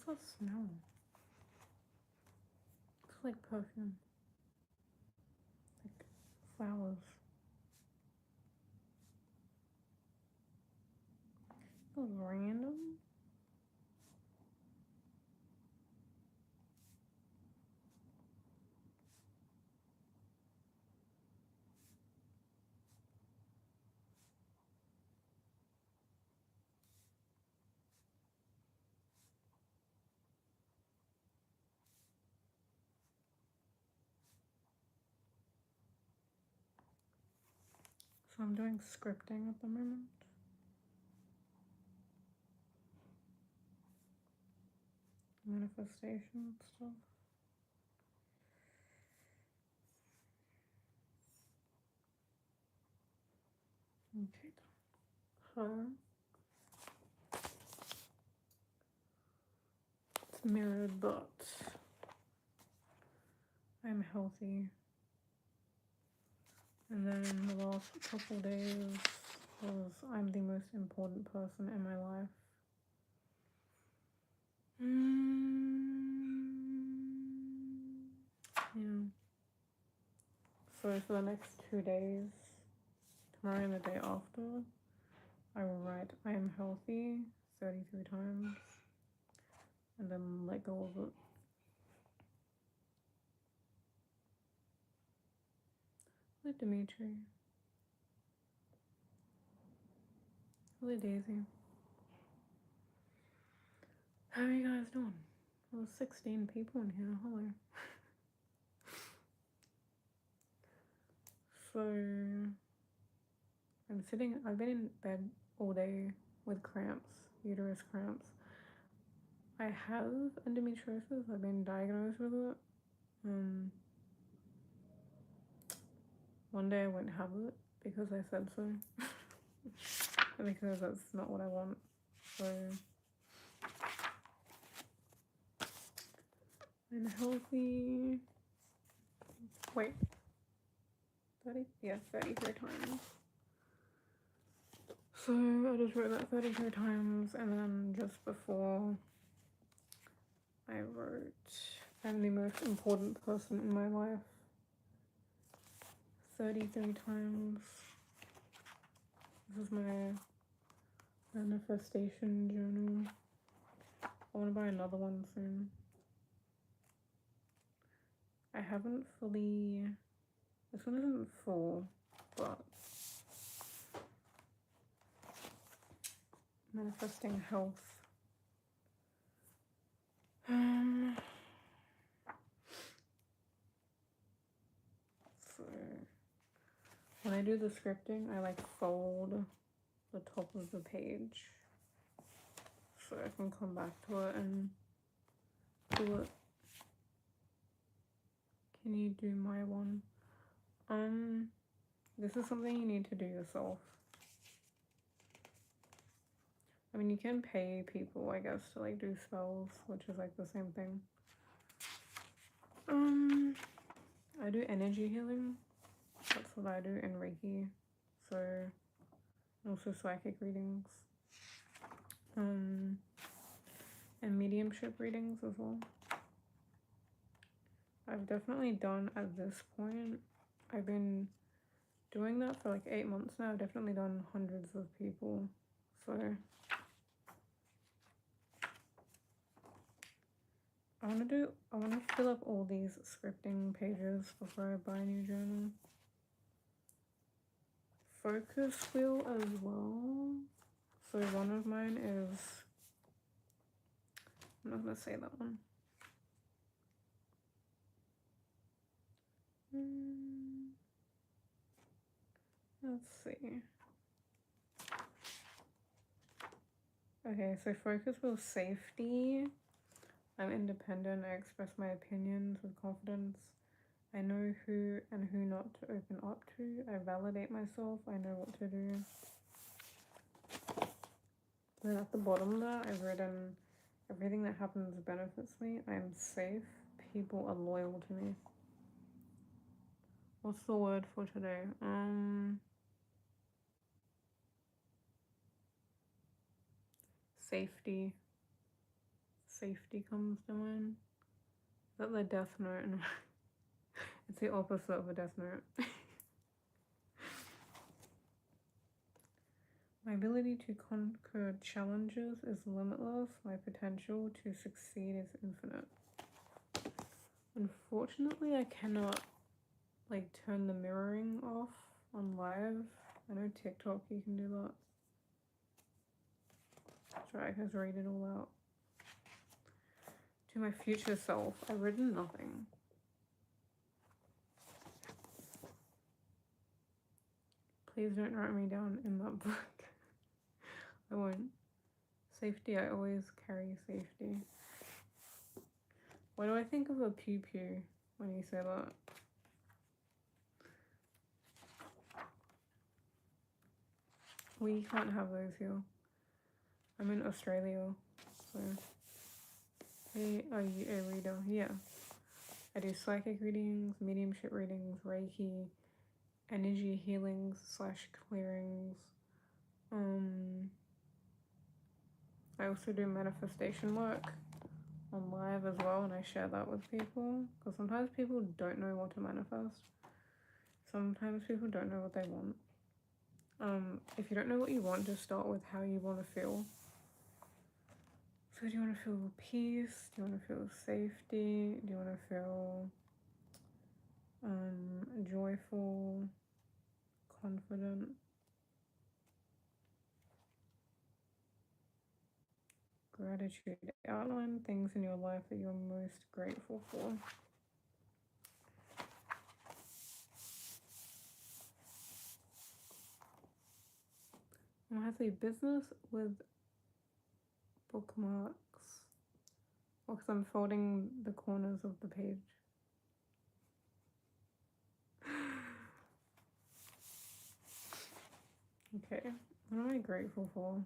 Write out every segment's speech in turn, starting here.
What's that smell? It's like perfume. Like flowers. It was random. So I'm doing scripting at the moment. Manifestation stuff. Okay. So it's mirrored, but I'm healthy. And then the last couple days was I'm the most important person in my life. Yeah. So for the next 2 days, tomorrow and the day after, I will write I am healthy 33 times and then let go of it. Hello Dimitri. Hello Daisy. How are you guys doing? There's 16 people in here. Hello. So I've been in bed all day with cramps, uterus cramps. I have endometriosis. I've been diagnosed with it. One day I won't have it because I said so. Because that's not what I want. So I'm healthy. Wait. 30? Yeah, 33 times. So I just wrote that 33 times, and then just before I wrote I'm the most important person in my life 33 times. This is my manifestation journal. I want to buy another one soon. I haven't fully... This one isn't full, but... Manifesting health. So when I do the scripting, I like fold the top of the page so I can come back to it and do it. Can you do my one? This is something you need to do yourself. I mean, you can pay people, I guess, to like do spells, which is like the same thing. I do energy healing. That's what I do in Reiki. So, also psychic readings. And mediumship readings as well. I've definitely done at this point. I've been doing that for like 8 months now. I've definitely done hundreds of people. So I want to fill up all these scripting pages before I buy a new journal. Focus wheel as well. So one of mine is, I'm not gonna say that one. Let's see. Okay, so focus wheel safety. I'm independent. I express my opinions with confidence. I know who and who not to open up to. I validate myself. I know what to do. Then at the bottom there, I've written, everything that happens benefits me. I am safe. People are loyal to me. What's the word for today? Safety. safety comes to mind. Is that the Death Note? It's the opposite of a Death Note. My ability to conquer challenges is limitless. My potential to succeed is infinite. Unfortunately, I cannot like turn the mirroring off on live. I know TikTok you can do that. Try to read it all out. To my future self, I've written nothing. Please don't write me down in that book. I won't. Safety, I always carry safety. Why do I think of a pew pew when you say that? We can't have those here. I'm in Australia, so. Hey, are you a reader? Yeah. I do psychic readings, mediumship readings, Reiki, energy healings / clearings. I also do manifestation work on live as well, and I share that with people because sometimes people don't know what to manifest. Sometimes people don't know what they want. If you don't know what you want, just start with how you want to feel. So do you want to feel peace? Do you want to feel safety? Do you want to feel joyful, confident? Gratitude. Outline things in your life that you're most grateful for. I have a business with bookmarks. Because I'm folding the corners of the page. Okay, what am I grateful for?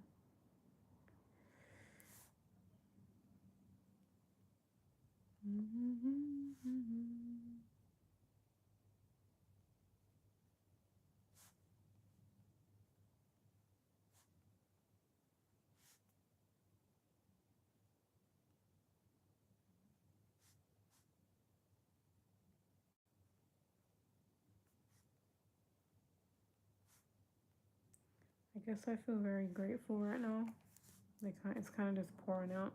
I guess I feel very grateful right now. Like it's kind of just pouring out.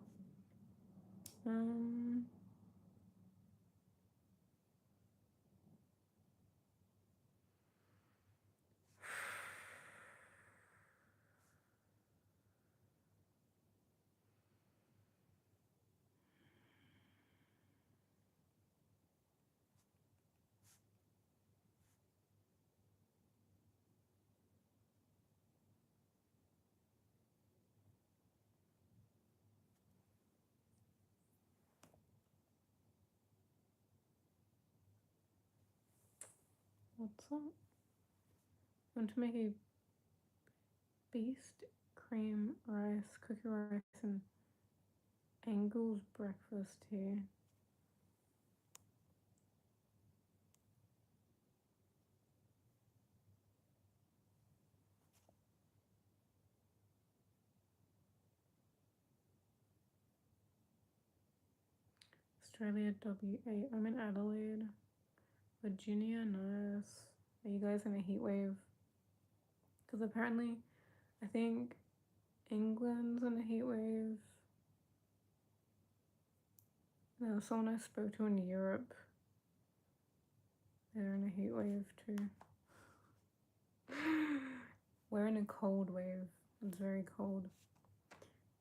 What's that? I want to make a beast cream rice, cookie rice, and Angles breakfast here. Australia, WA. I'm in Adelaide. Virginia, nice. Are you guys in a heat wave? Because apparently, I think England's in a heat wave. No, someone I spoke to in Europe, they're in a heat wave too. We're in a cold wave. It's very cold.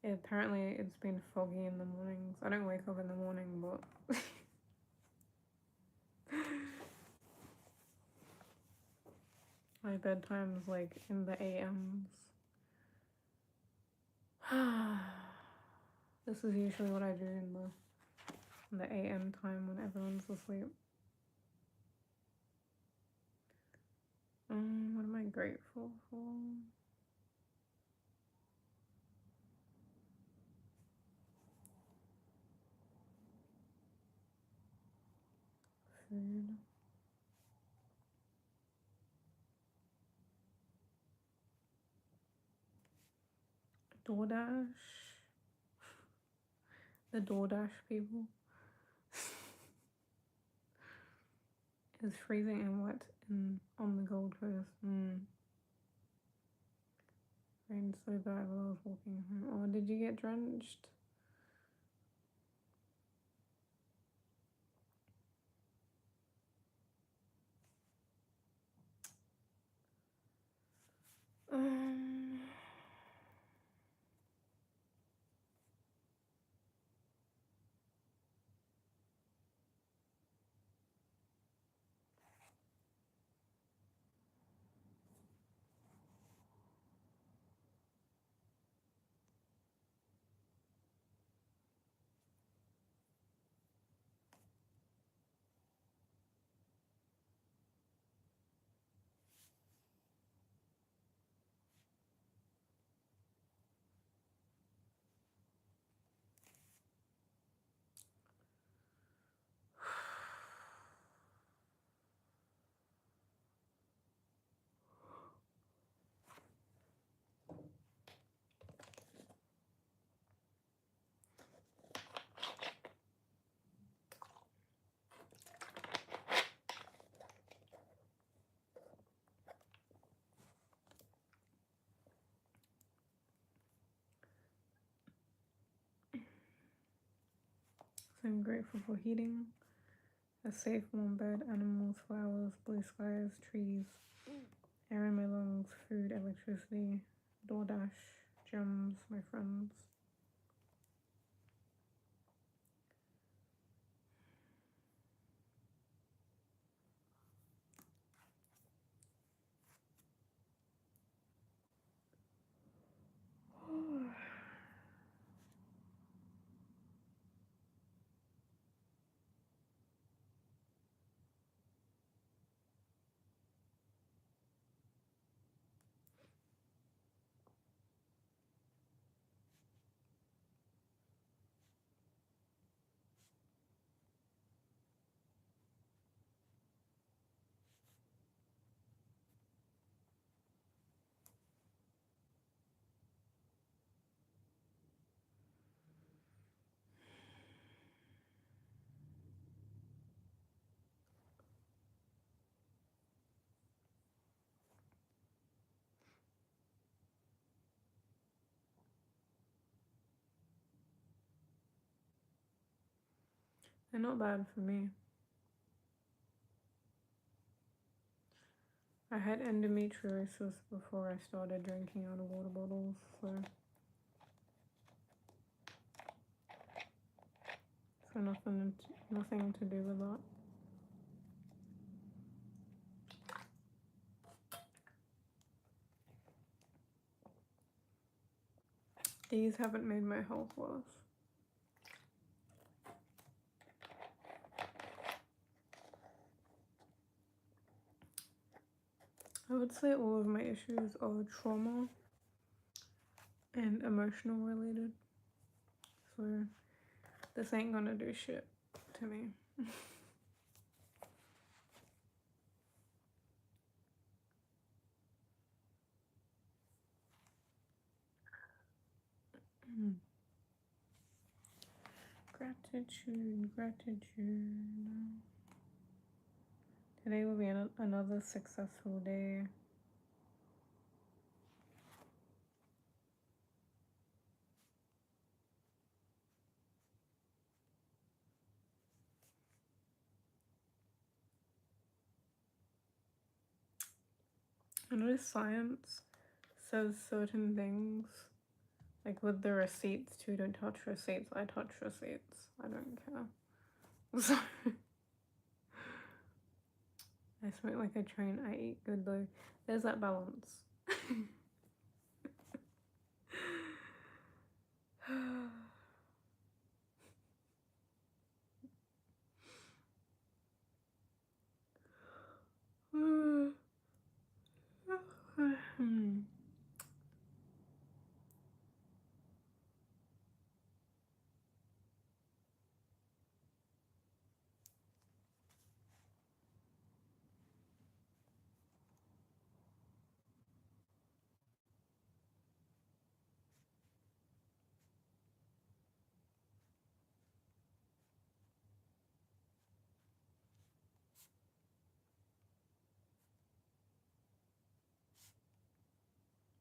Apparently, it's been foggy in the mornings. I don't wake up in the morning, but my bedtime's like in the AMs. This is usually what I do in the AM time when everyone's asleep. What am I grateful for? Food. DoorDash. The DoorDash people. It's freezing and wet on the Gold Coast. Rained so bad while I was walking home. Oh, did you get drenched? So I'm grateful for heating, a safe warm bed, animals, flowers, blue skies, trees, air in my lungs, food, electricity, DoorDash, gems, my friends. They're not bad for me. I had endometriosis before I started drinking out of water bottles, so nothing to do with that. These haven't made my health worse. I would say all of my issues are trauma and emotional related. So this ain't gonna do shit to me. Gratitude. Today will be another successful day. I know science says certain things, like with the receipts too. Don't touch receipts. I touch receipts. I don't care. So I smoke like a train. I eat good though. There's that balance.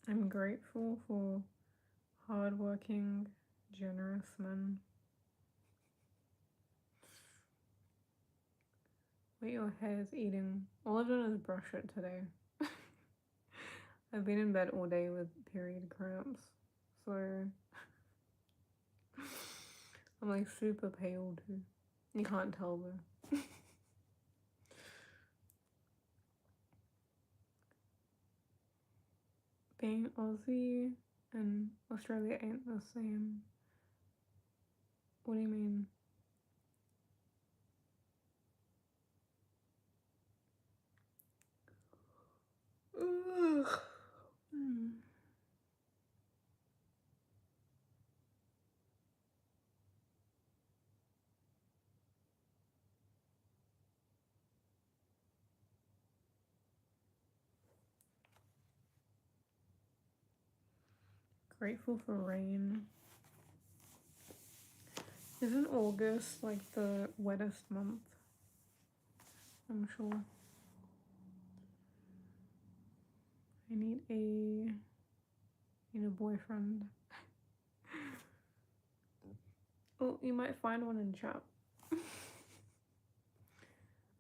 I'm grateful for hardworking, generous men. What your hair is eating. All I've done is brush it today. I've been in bed all day with period cramps, so I'm like super pale too. You can't tell though. Being Aussie and Australia ain't the same. What do you mean? Ugh. Grateful for rain. Isn't August like the wettest month? I'm sure. I need a boyfriend. Oh, you might find one in chat.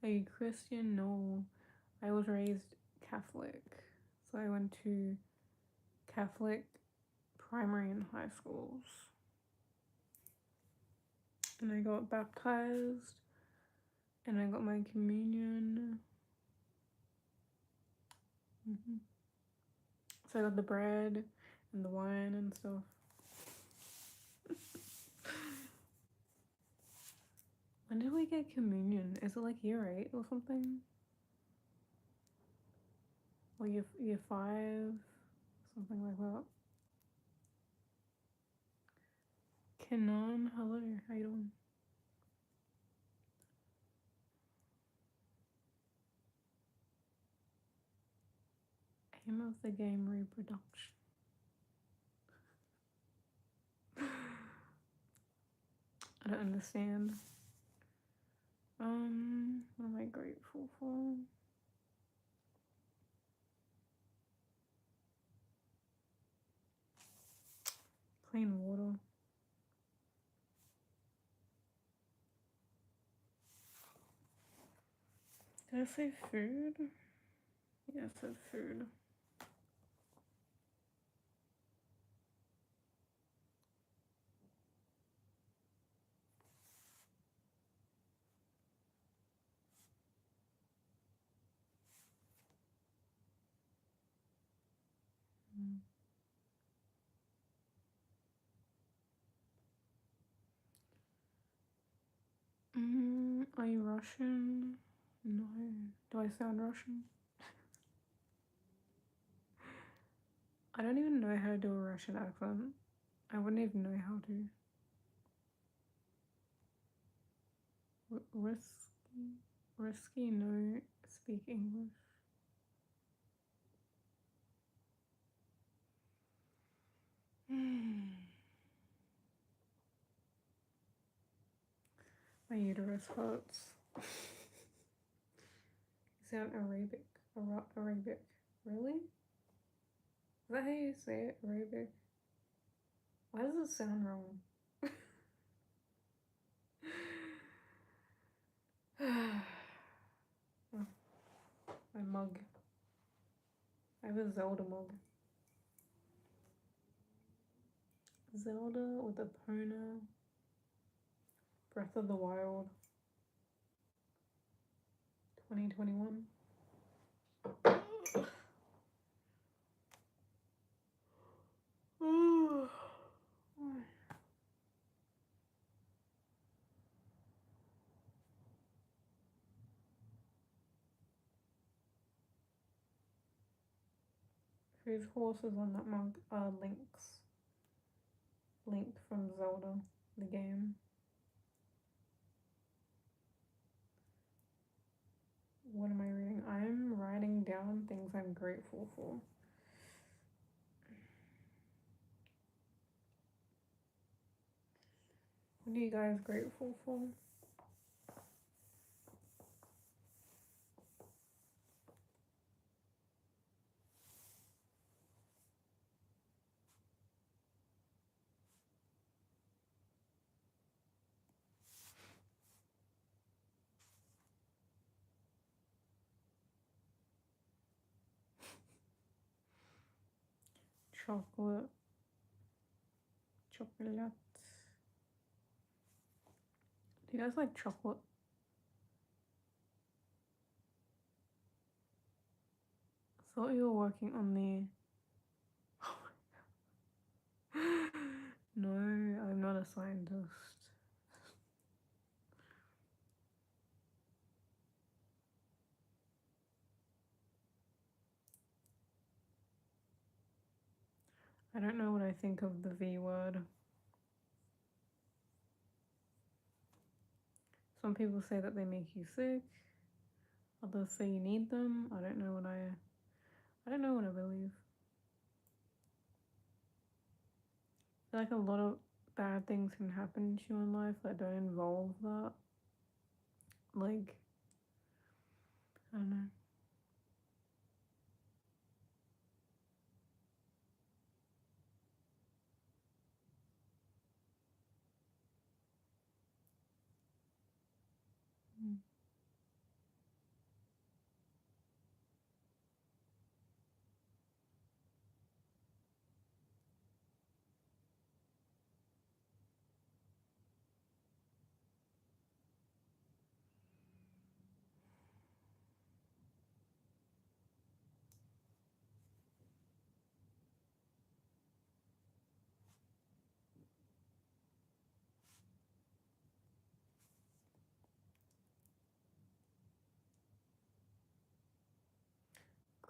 Are you Christian? No. I was raised Catholic. So I went to Catholic primary and high schools. And I got baptized. And I got my communion. So I got the bread and the wine and stuff. When did we get communion? Is it like year 8 or something? Or year 5? Something like that. Kenan, hello, how you doing? Aim of the game reproduction. I don't understand. What am I grateful for? Clean water. Did I say food? Yeah, I said food. Are you Russian? No. Do I sound Russian? I don't even know how to do a Russian accent. I wouldn't even know how to. Risky, no, speak English. My uterus hurts. You sound Arabic. Arabic. Really? Is that how you say it? Arabic? Why does it sound wrong? Oh, my mug. I have a Zelda mug. Zelda with a Epona. Breath of the Wild. 2021. Whose horses on that mug are Link's. Link from Zelda, the game. What am I reading? I'm writing down things I'm grateful for. What are you guys grateful for? chocolate. Chocolate. Do you guys like chocolate? I thought you were working on the... No, I'm not a scientist. I don't know what I think of the V word. Some people say that they make you sick. Others say you need them. I don't know what I believe. I feel like a lot of bad things can happen to you in life that don't involve that. Like, I don't know.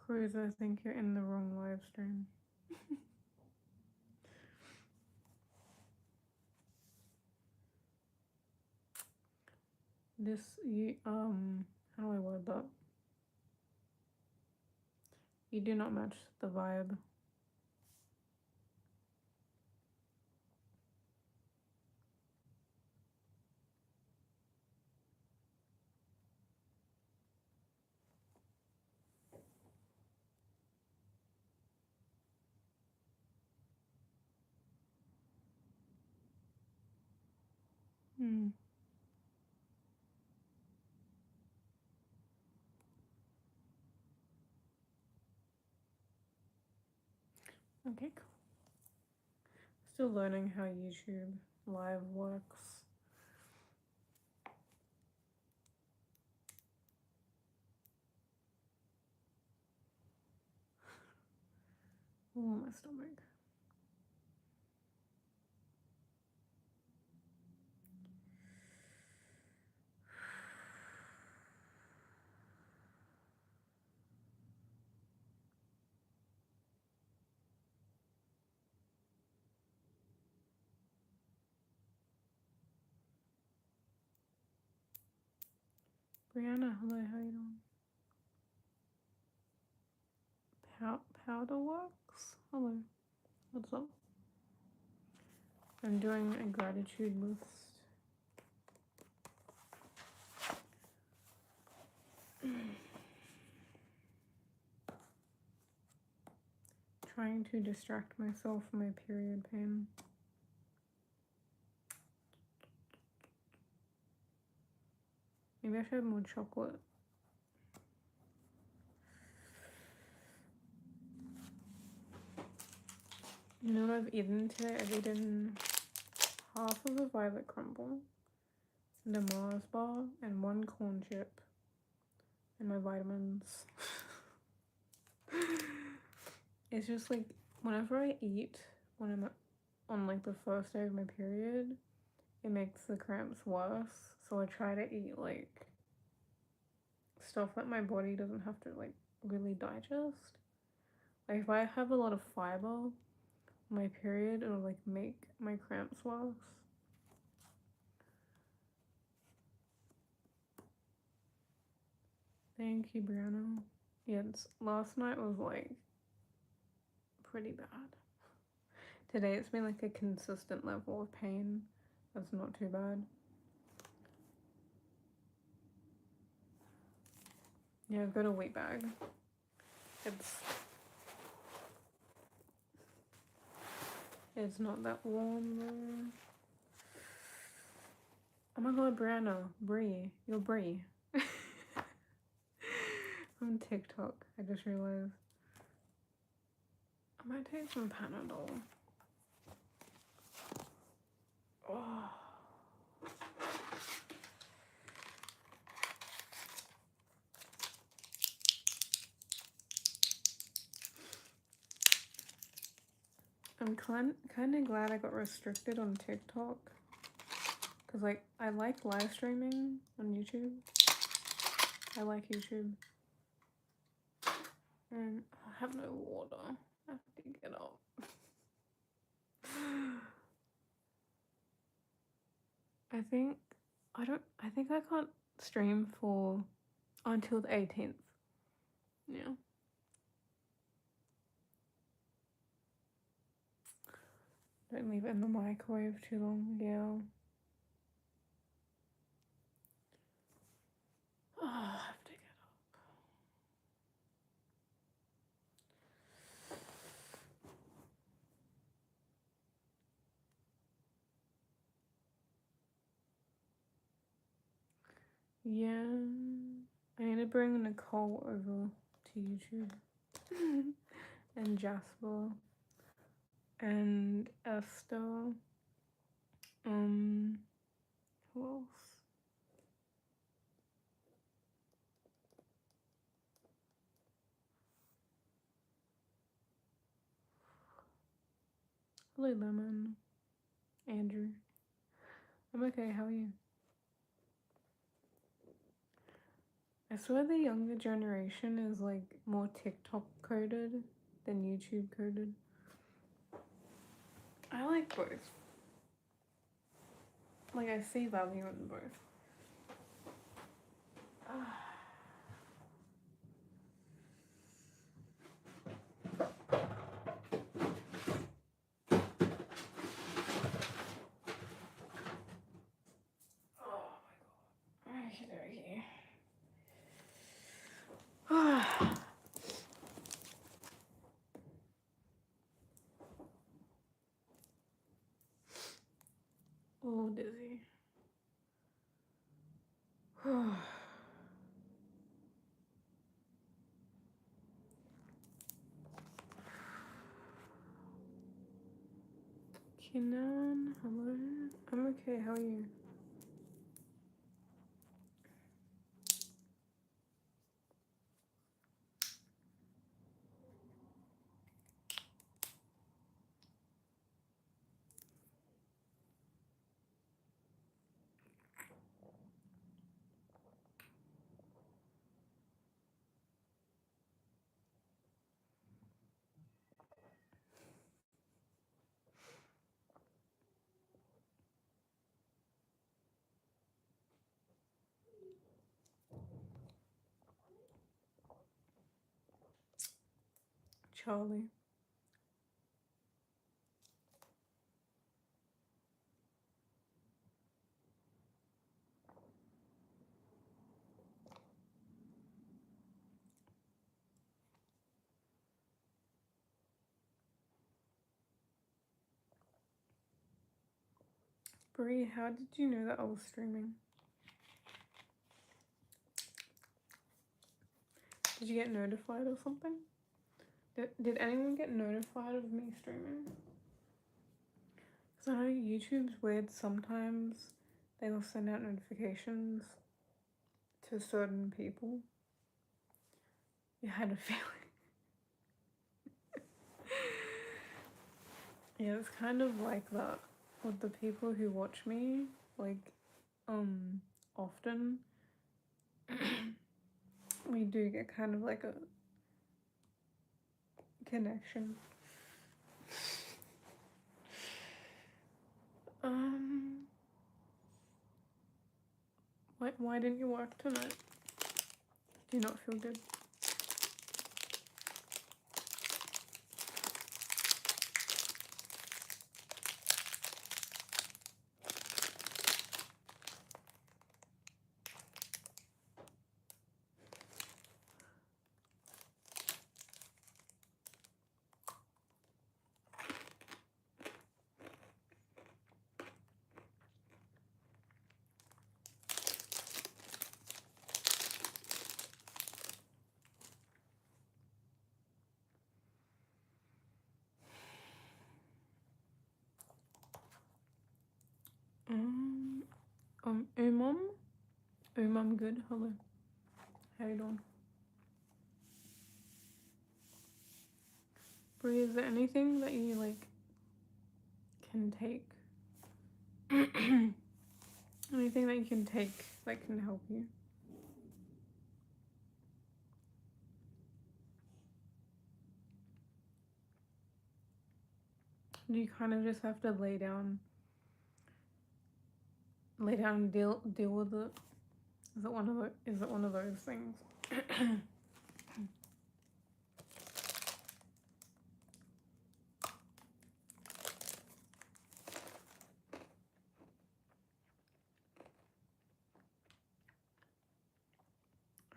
Cruz, I think you're in the wrong live stream. How do I word that? You do not match the vibe. Okay, cool. Still learning how YouTube Live works. Oh, my stomach. Brianna, hello, how you doing? Powderworks? Hello. What's up? I'm doing a gratitude list. Trying to distract myself from my period pain. Maybe I should have more chocolate. You know what I've eaten today? I've eaten half of a violet crumble and a Mars bar and one corn chip and my vitamins. It's just like whenever I eat when I'm on like the first day of my period, it makes the cramps worse. So I try to eat like stuff that my body doesn't have to like really digest. Like if I have a lot of fiber, my period, it'll like make my cramps worse. Thank you, Brianna. Yeah, last night was like pretty bad. Today it's been like a consistent level of pain. That's not too bad. Yeah, I've got a weight bag. It's not that warm though. Oh my god, Brianna, Brie, you're Brie. From TikTok, I just realized. I might take some Panadol. Oh. I'm kind of glad I got restricted on TikTok. Because, like, I like live streaming on YouTube. I like YouTube. And I have no water. I have to get up. I think I can't stream for until the 18th. Yeah. Don't leave it in the microwave too long, yeah. Oh, I have to get up. Yeah. I need to bring Nicole over to YouTube. And Jasper. And Esther. Who else? Hello, Lemon. Andrew. I'm okay, how are you? I swear the younger generation is like more TikTok coded than YouTube coded. I like both. Like, I see value in both. Okay. A little dizzy. Kenan, hello. I'm okay, how are you? Charlie. Bree, how did you know that I was streaming? Did you get notified or something? Did anyone get notified of me streaming? Because I know YouTube's weird sometimes. They will send out notifications to certain people. You had a feeling. Yeah, it's kind of like that with the people who watch me, like, often. We do get kind of like a connection. Why didn't you work tonight? Do you not feel good? I'm good. Hello. How you doing? Brie, is there anything that you like can take? Anything that you can take that can help you? Do you kind of just have to lay down and deal with it? Is it one of those things?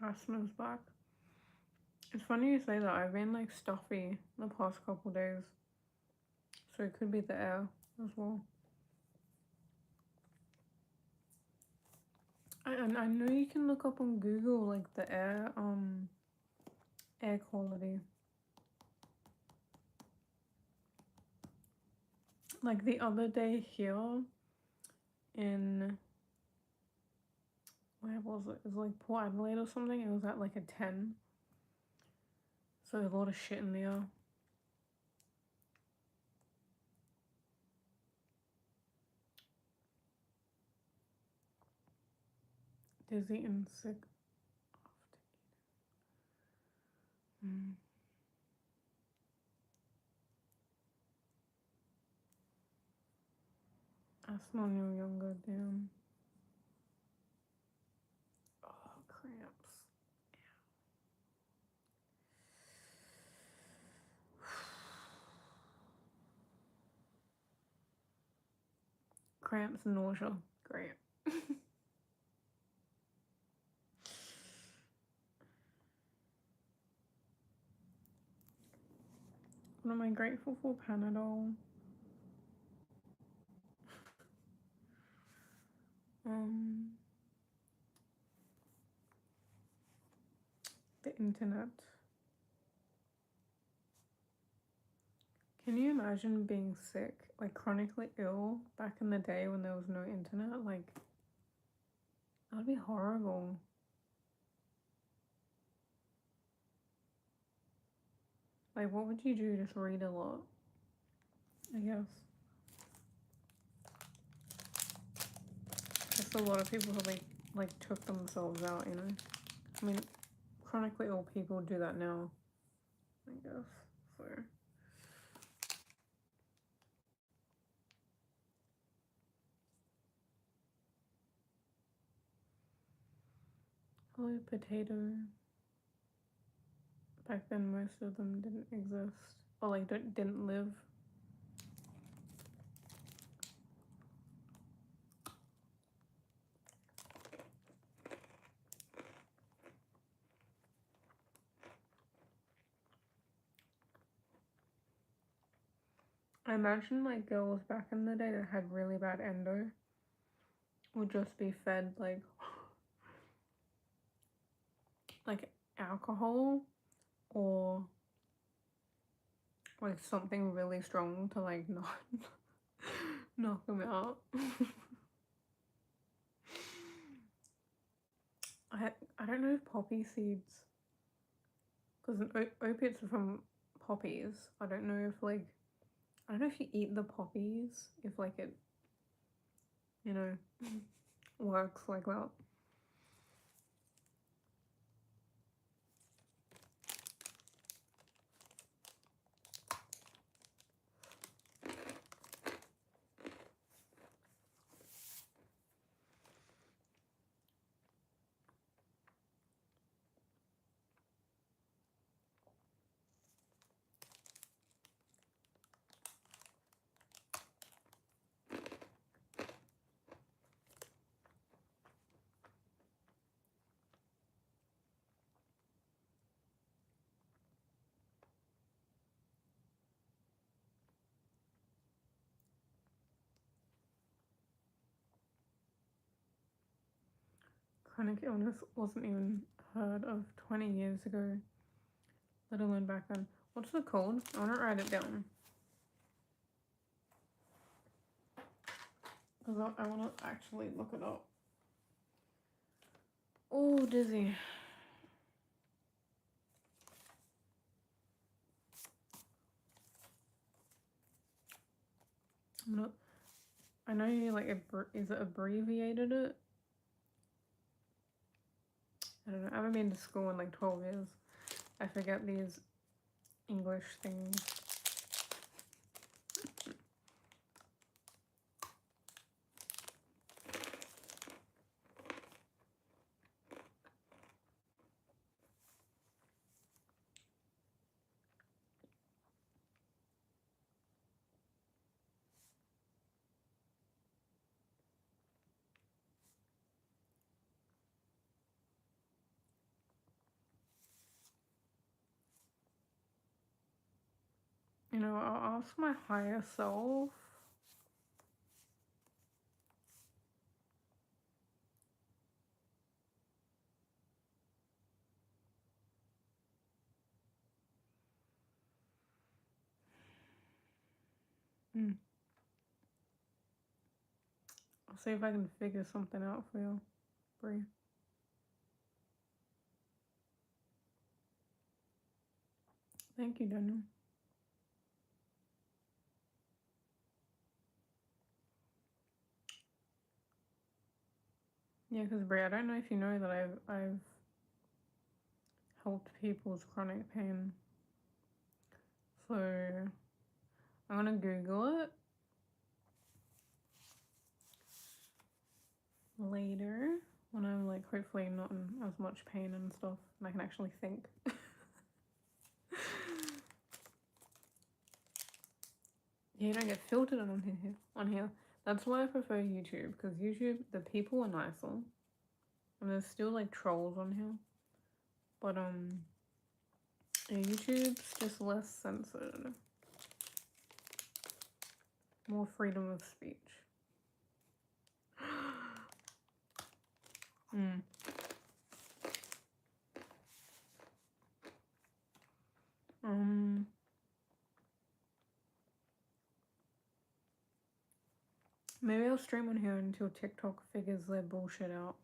Asthma's back. It's funny you say that. I've been like stuffy the past couple days, so it could be the air as well. I know you can look up on Google like the air quality. Like the other day here in, where was it? It was like Port Adelaide or something. It was at like a 10. So a lot of shit in the air. Dizzy and sick after eating. Asthma when you're younger, damn. Oh, cramps. Cramps, nausea. Great. What am I grateful for? Panadol. The internet. Can you imagine being sick, like chronically ill, back in the day when there was no internet? Like, that'd be horrible. Like, what would you do? Just read a lot, I guess. I guess a lot of people have like took themselves out, you know? I mean, chronically ill people do that now, I guess. So. Hello, potato. Back then, most of them didn't exist. Or, like, didn't live. I imagine, like, girls back in the day that had really bad endo would just be fed, like alcohol or like something really strong to like not knock them out. I don't know if poppy seeds, because opiates are from poppies. I don't know if like, I don't know if you eat the poppies, if like it, you know, works like that. Chronic illness wasn't even heard of 20 years ago, let alone back then. What's the code? I want to write it down. Because I want to actually look it up. Oh, dizzy. I'm not. I know you like is it abbreviated it? I don't know. I haven't been to school in like 12 years. I forget these English things. You know, I'll ask my higher self. I'll see if I can figure something out for you, Brie. Thank you, Daniel. Yeah, because Brie, I don't know if you know that I've helped people with chronic pain. So I'm gonna Google it later when I'm like hopefully not in as much pain and stuff and I can actually think. Yeah, you don't get filtered on here. That's why I prefer YouTube, because YouTube the people are nicer. And there's still like trolls on here. But yeah, YouTube's just less censored. More freedom of speech. Maybe I'll stream on here until TikTok figures their bullshit out.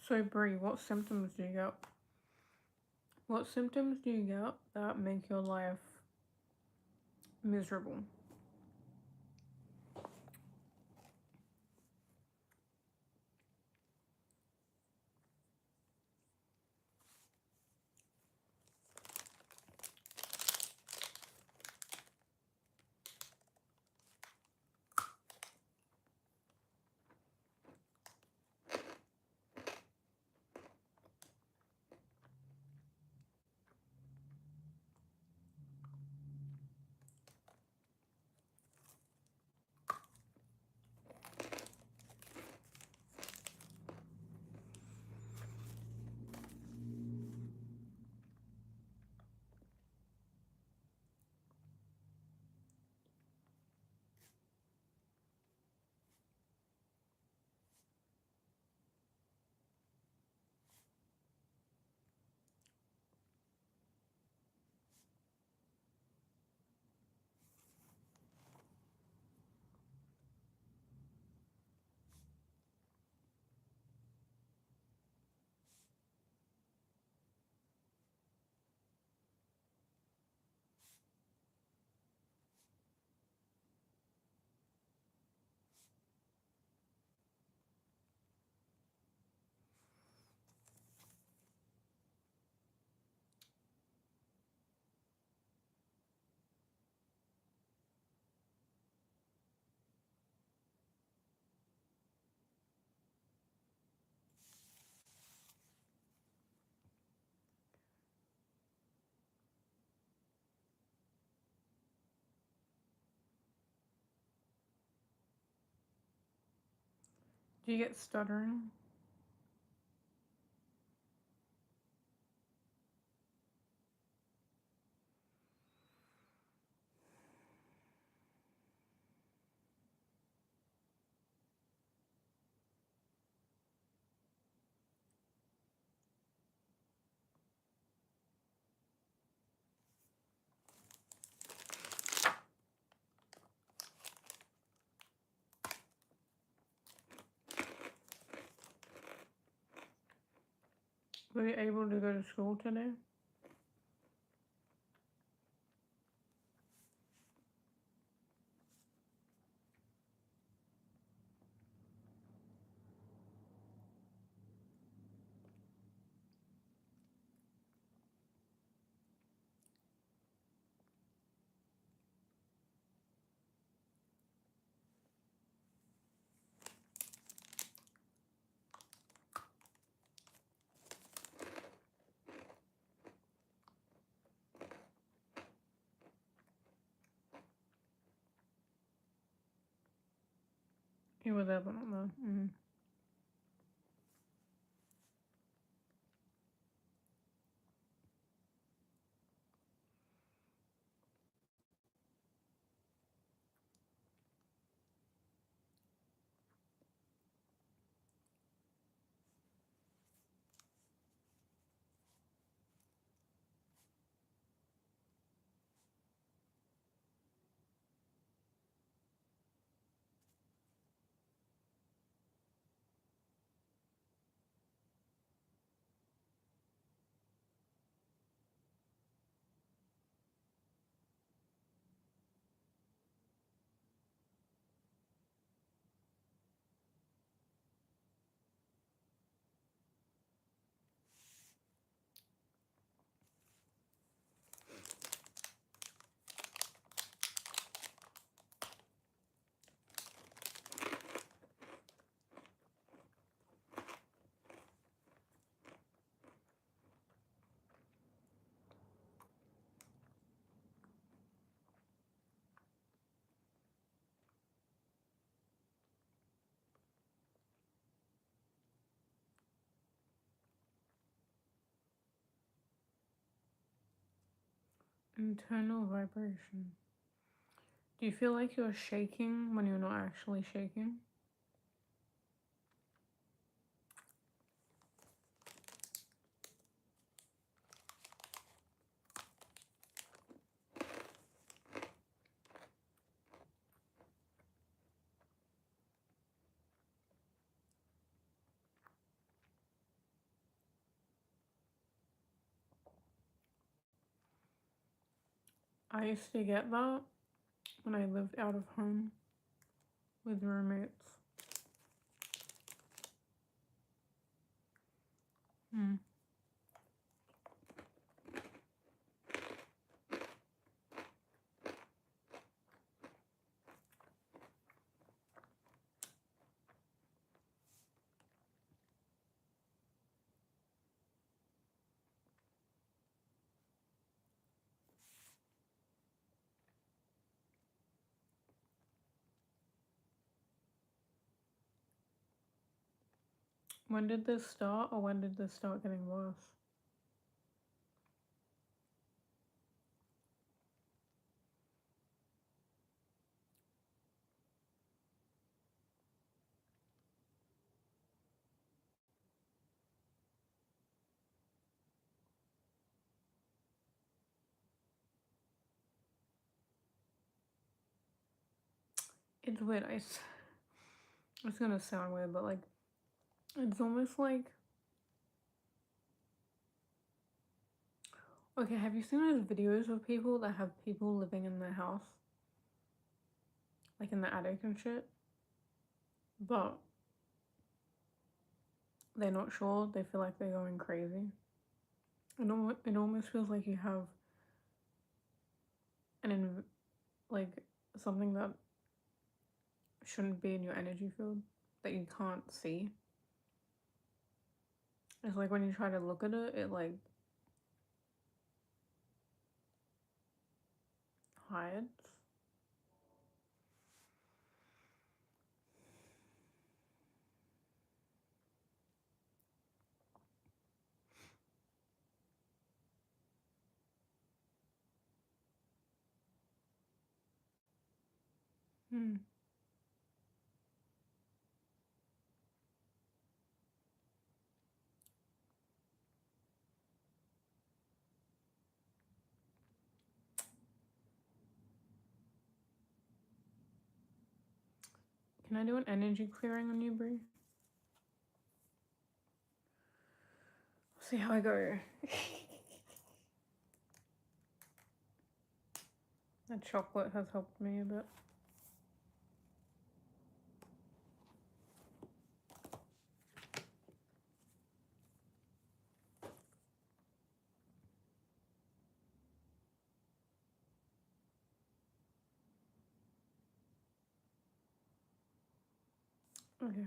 So Brie, what symptoms do you get? What symptoms do you get that make your life miserable? Do you get stuttering? Were you able to go to school today? You were there, but not there. Internal vibration. Do you feel like you're shaking when you're not actually shaking? I used to get that when I lived out of home with roommates. When did this start, or when did this start getting worse? It's weird. It's gonna sound weird, but like, it's almost like. Okay, have you seen those videos of people that have people living in their house? Like in the attic and shit? But they're not sure, they feel like they're going crazy. It almost feels like you have like something that shouldn't be in your energy field that you can't see. It's like when you try to look at it, it like hides. Can I do an energy clearing on you, Brie? See how I go. The chocolate has helped me a bit. Okay.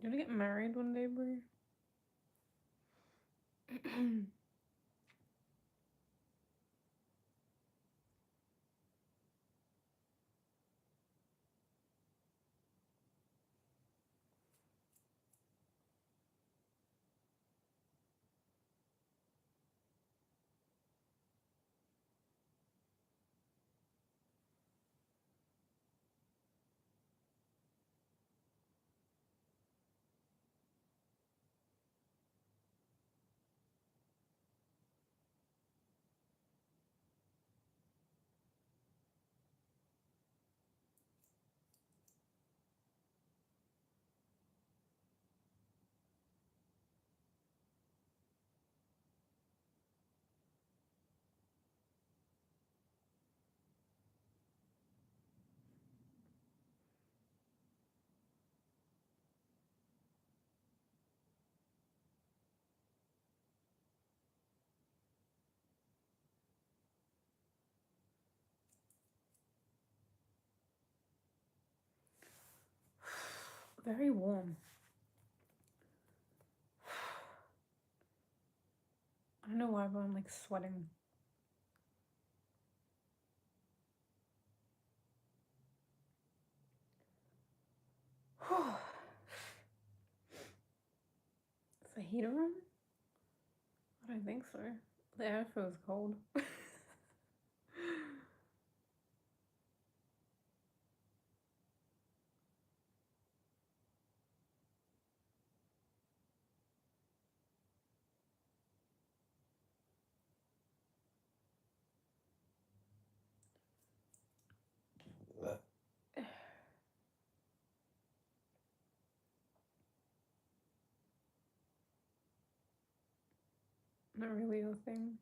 You want to get married one day, bro? Very warm. I don't know why, but I'm like sweating. Is the heater on? I don't think so. The air feels cold. Not really a thing.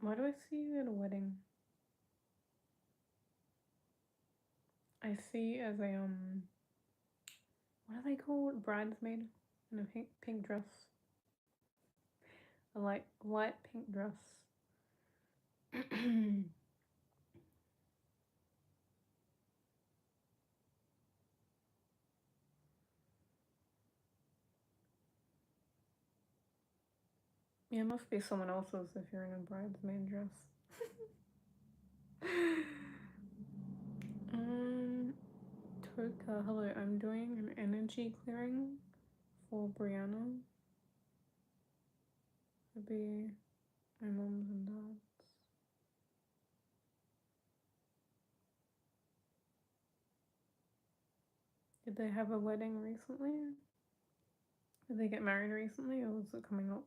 Why do I see you at a wedding? I see you as a what are they called? Bridesmaid in a pink dress. A light pink dress. Yeah, it must be someone else's if you're in a bridesmaid dress. Toka, hello, I'm doing an energy clearing for Brianna. It'd be my mom's and dad's. Did they have a wedding recently? Did they get married recently, or was it coming up?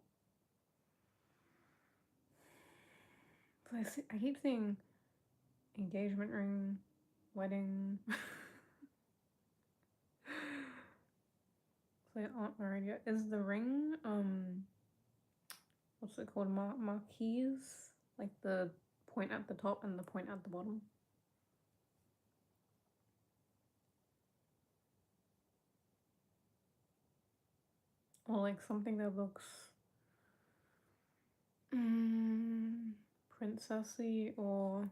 I keep seeing engagement ring, wedding. So they aren't married yet. Is the ring what's it called? Marquise, like the point at the top and the point at the bottom. Or like something that looks princessy or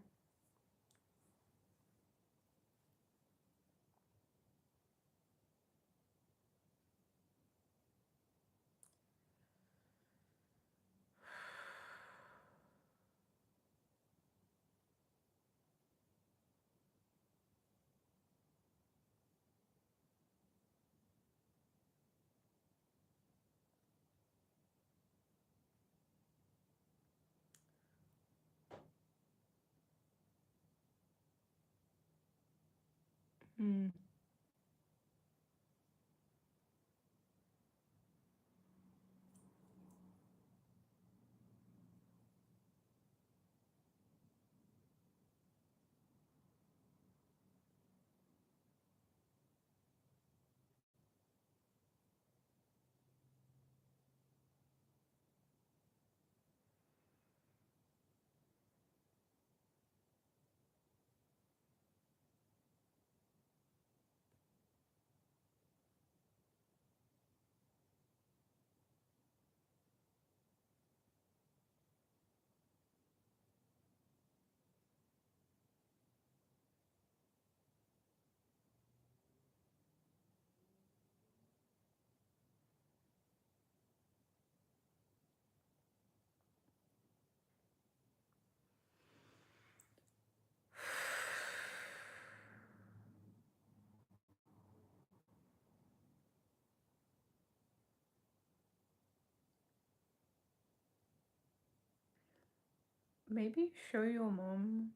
maybe show your mom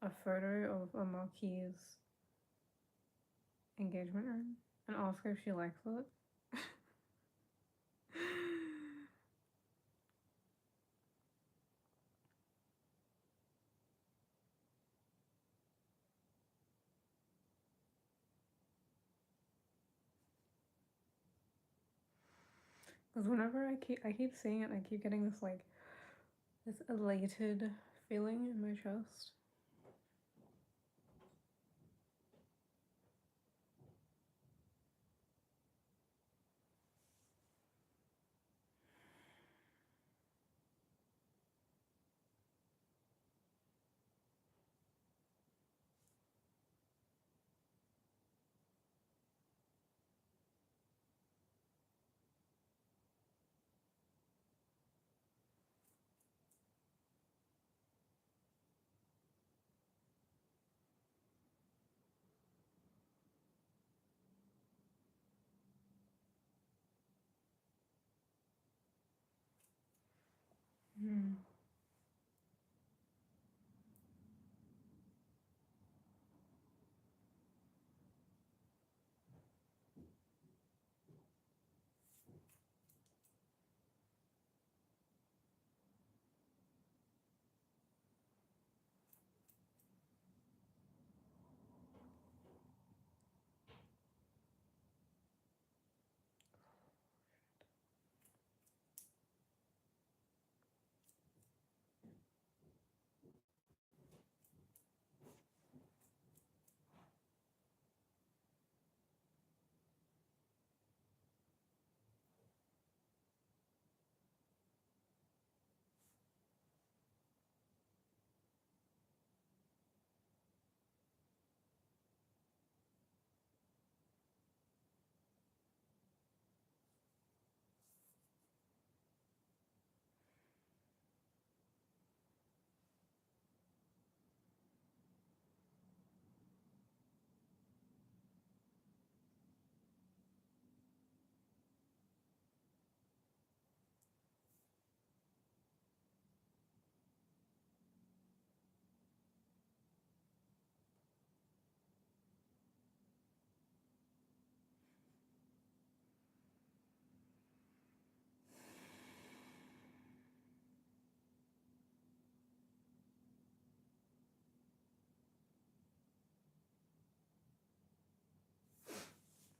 a photo of a Marquise engagement ring and ask her if she likes it. Because whenever I keep seeing it, I keep getting this like this elated feeling in my chest.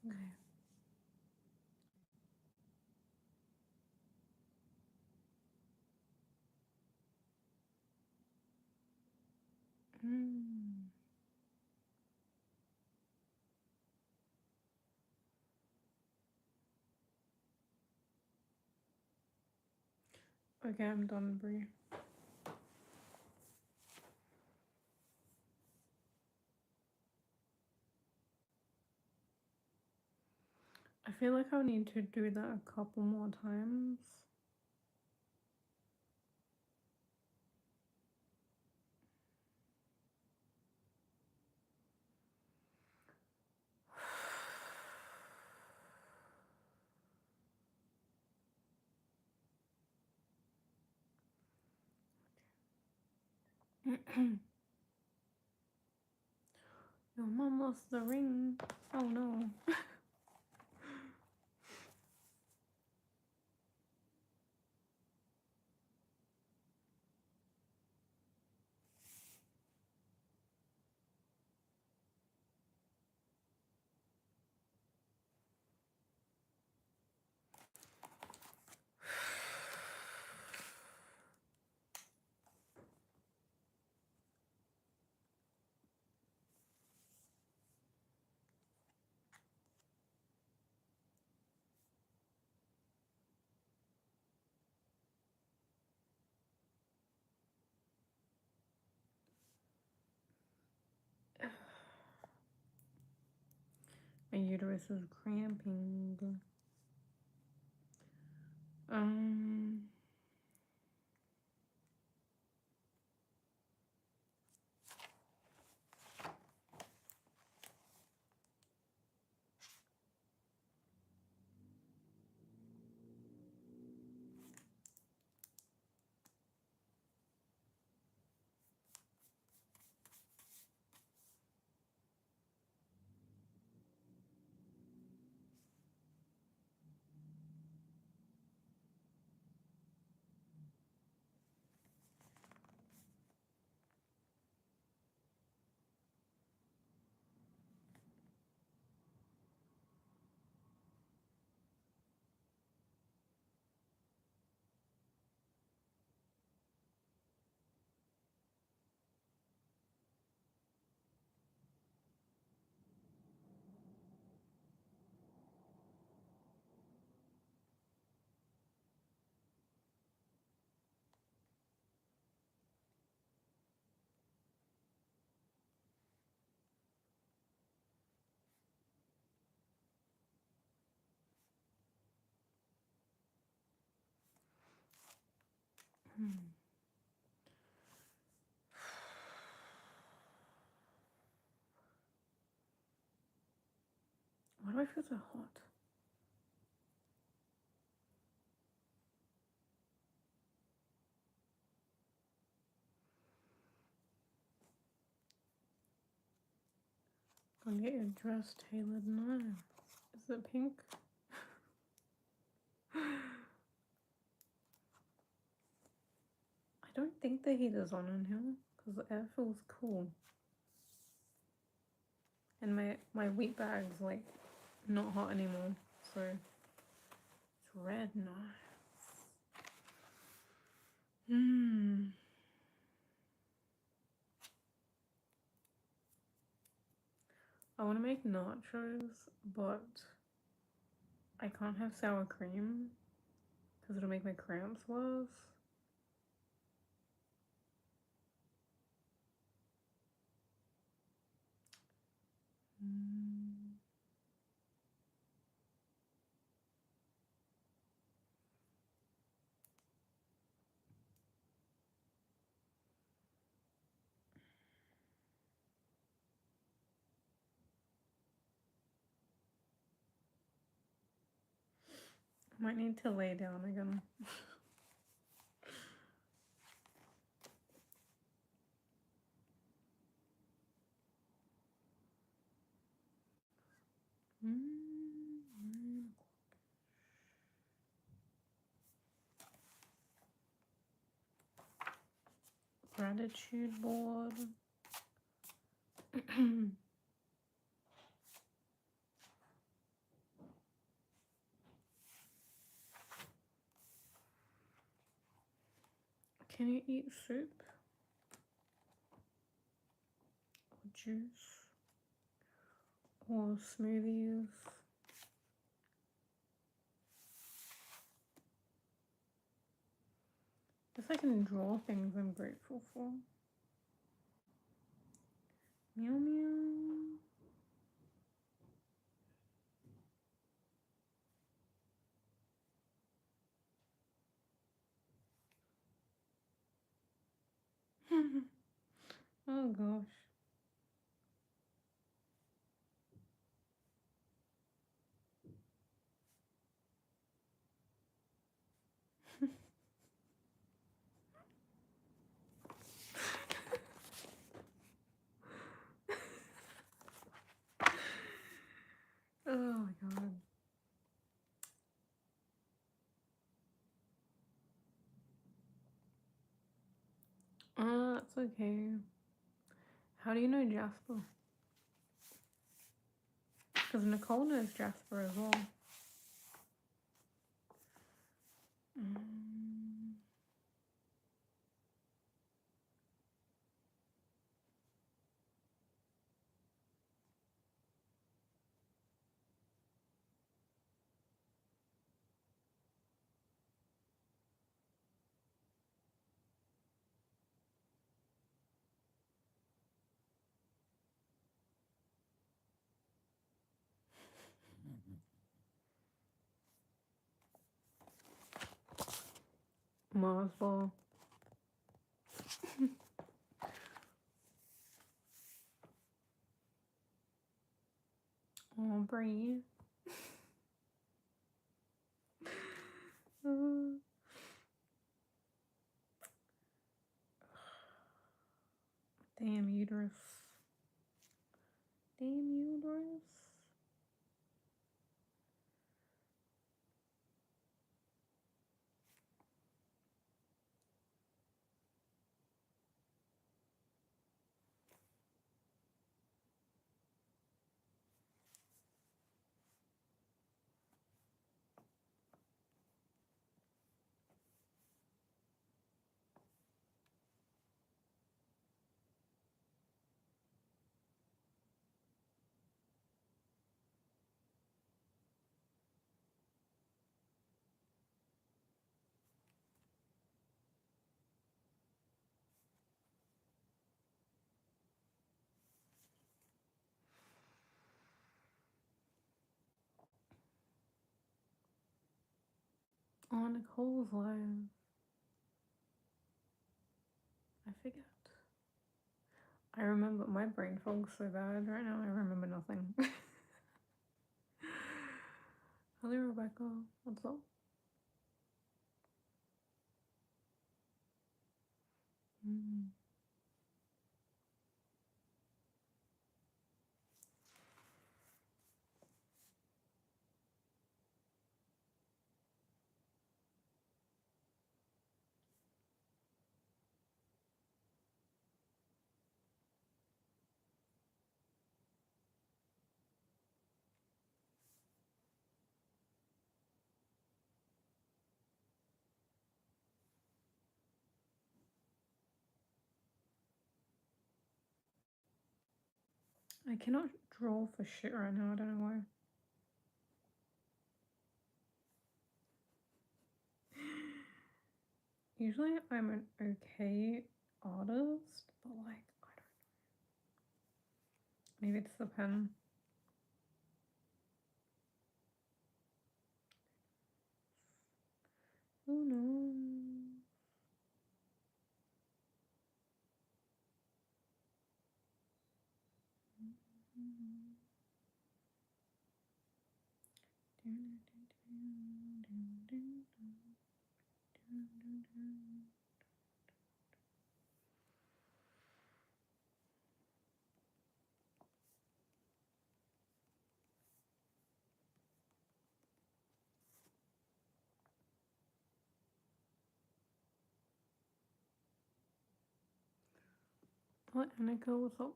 Okay. Okay, I'm done, Brie. I feel like I'll need to do that a couple more times. Your mom lost the ring. Oh no. My uterus is cramping. Why do I feel so hot? Gonna get your dress tailored now. Is it pink? I don't think the heater's on in here because the air feels cool. And my wheat bag's like not hot anymore, so it's red now. I want to make nachos, but I can't have sour cream because it'll make my cramps worse. Might need to lay down again. Gratitude board. Can you eat soup? Or juice? Or smoothies? Guess I can draw things I'm grateful for. Meow meow. Oh gosh. Oh my god. That's okay. How do you know Jasper? Because Nicole knows Jasper as well. Mars ball. Aubrey. Damn uterus. Damn uterus. Oh, Nicole's live. I forget. I remember my brain fog's so bad right now. I remember nothing. Hello, Rebecca. What's up? I cannot draw for shit right now. I don't know why. Usually I'm an okay artist, but like, I don't know. Maybe it's the pen. Who knows? What, Annika? What's up?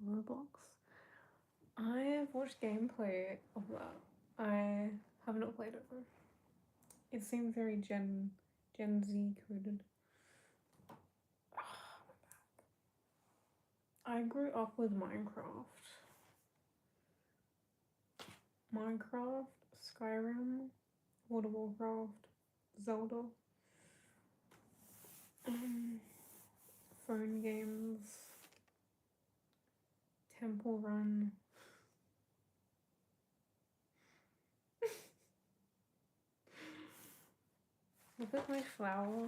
Roblox. I've watched gameplay of that. I have not played it though. It seems very Gen Gen Z coded. I grew up with Minecraft. Minecraft, Skyrim, World of Warcraft, Zelda, phone games, Temple Run. Look at my flower.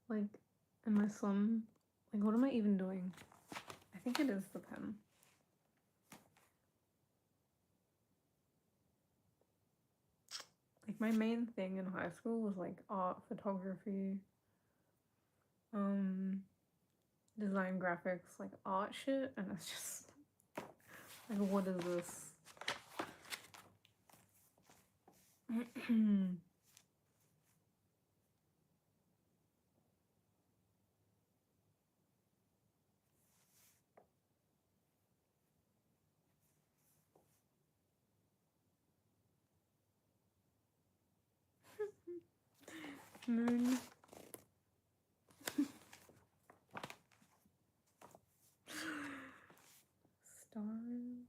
Like, and my sun. Like, what am I even doing? I think it is the pen. Like, my main thing in high school was like art, photography, design, graphics, like art shit, and it's just like, what is this? Moon. Stars.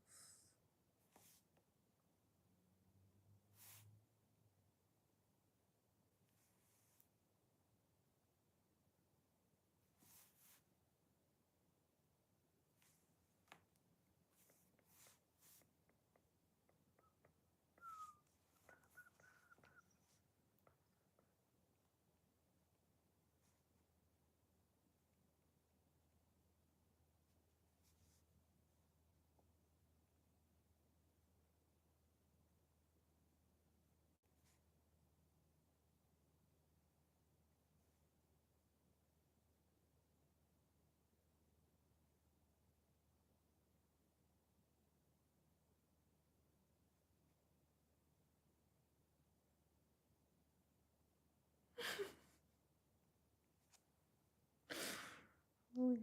Holy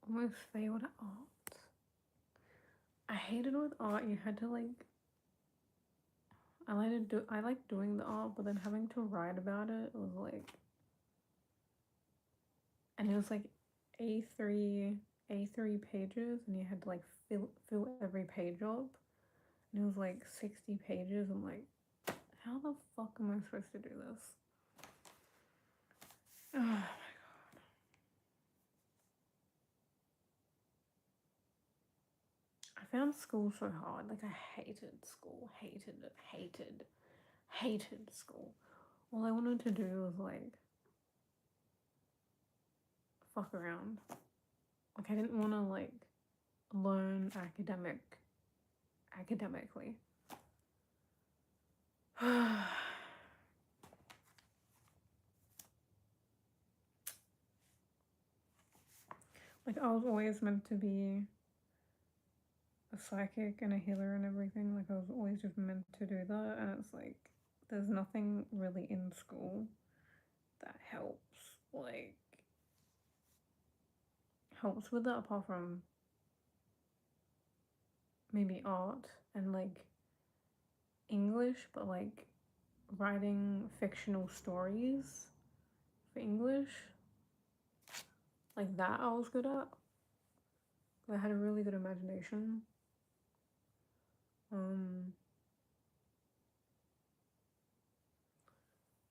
almost failed at art. I hated with art. You had to like. I like doing the art, but then having to write about it was like, and it was like A3 pages, and you had to like fill every page up, and it was like 60 pages. I'm like, how the fuck am I supposed to do this? Oh my god. I found school so hard. Like, I hated school. Hated it. Hated school. All I wanted to do was like fuck around. Like, I didn't want to like learn academically. Like, I was always meant to be a psychic and a healer and everything. Like, I was always just meant to do that, and it's like there's nothing really in school that helps with that apart from maybe art and like English, but like writing fictional stories for English, like that I was good at. I had a really good imagination.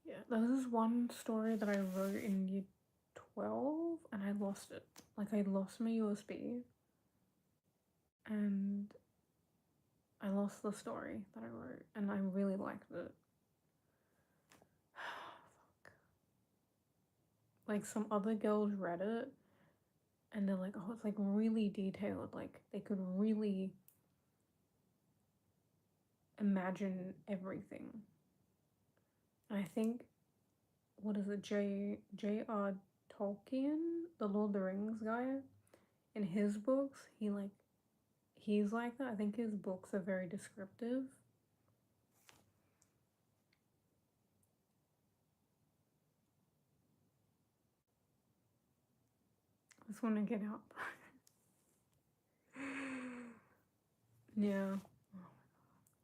Yeah, there was this one story that I wrote in year 12 and I lost it. Like, I lost my USB and I lost the story that I wrote and I really liked it. Fuck. Like, some other girls read it and they're like, oh, it's like really detailed. Like, they could really imagine everything. And I think, what is it, J.R. Tolkien, the Lord of the Rings guy, in his books, he's like that. I think his books are very descriptive. just want to get up. Yeah.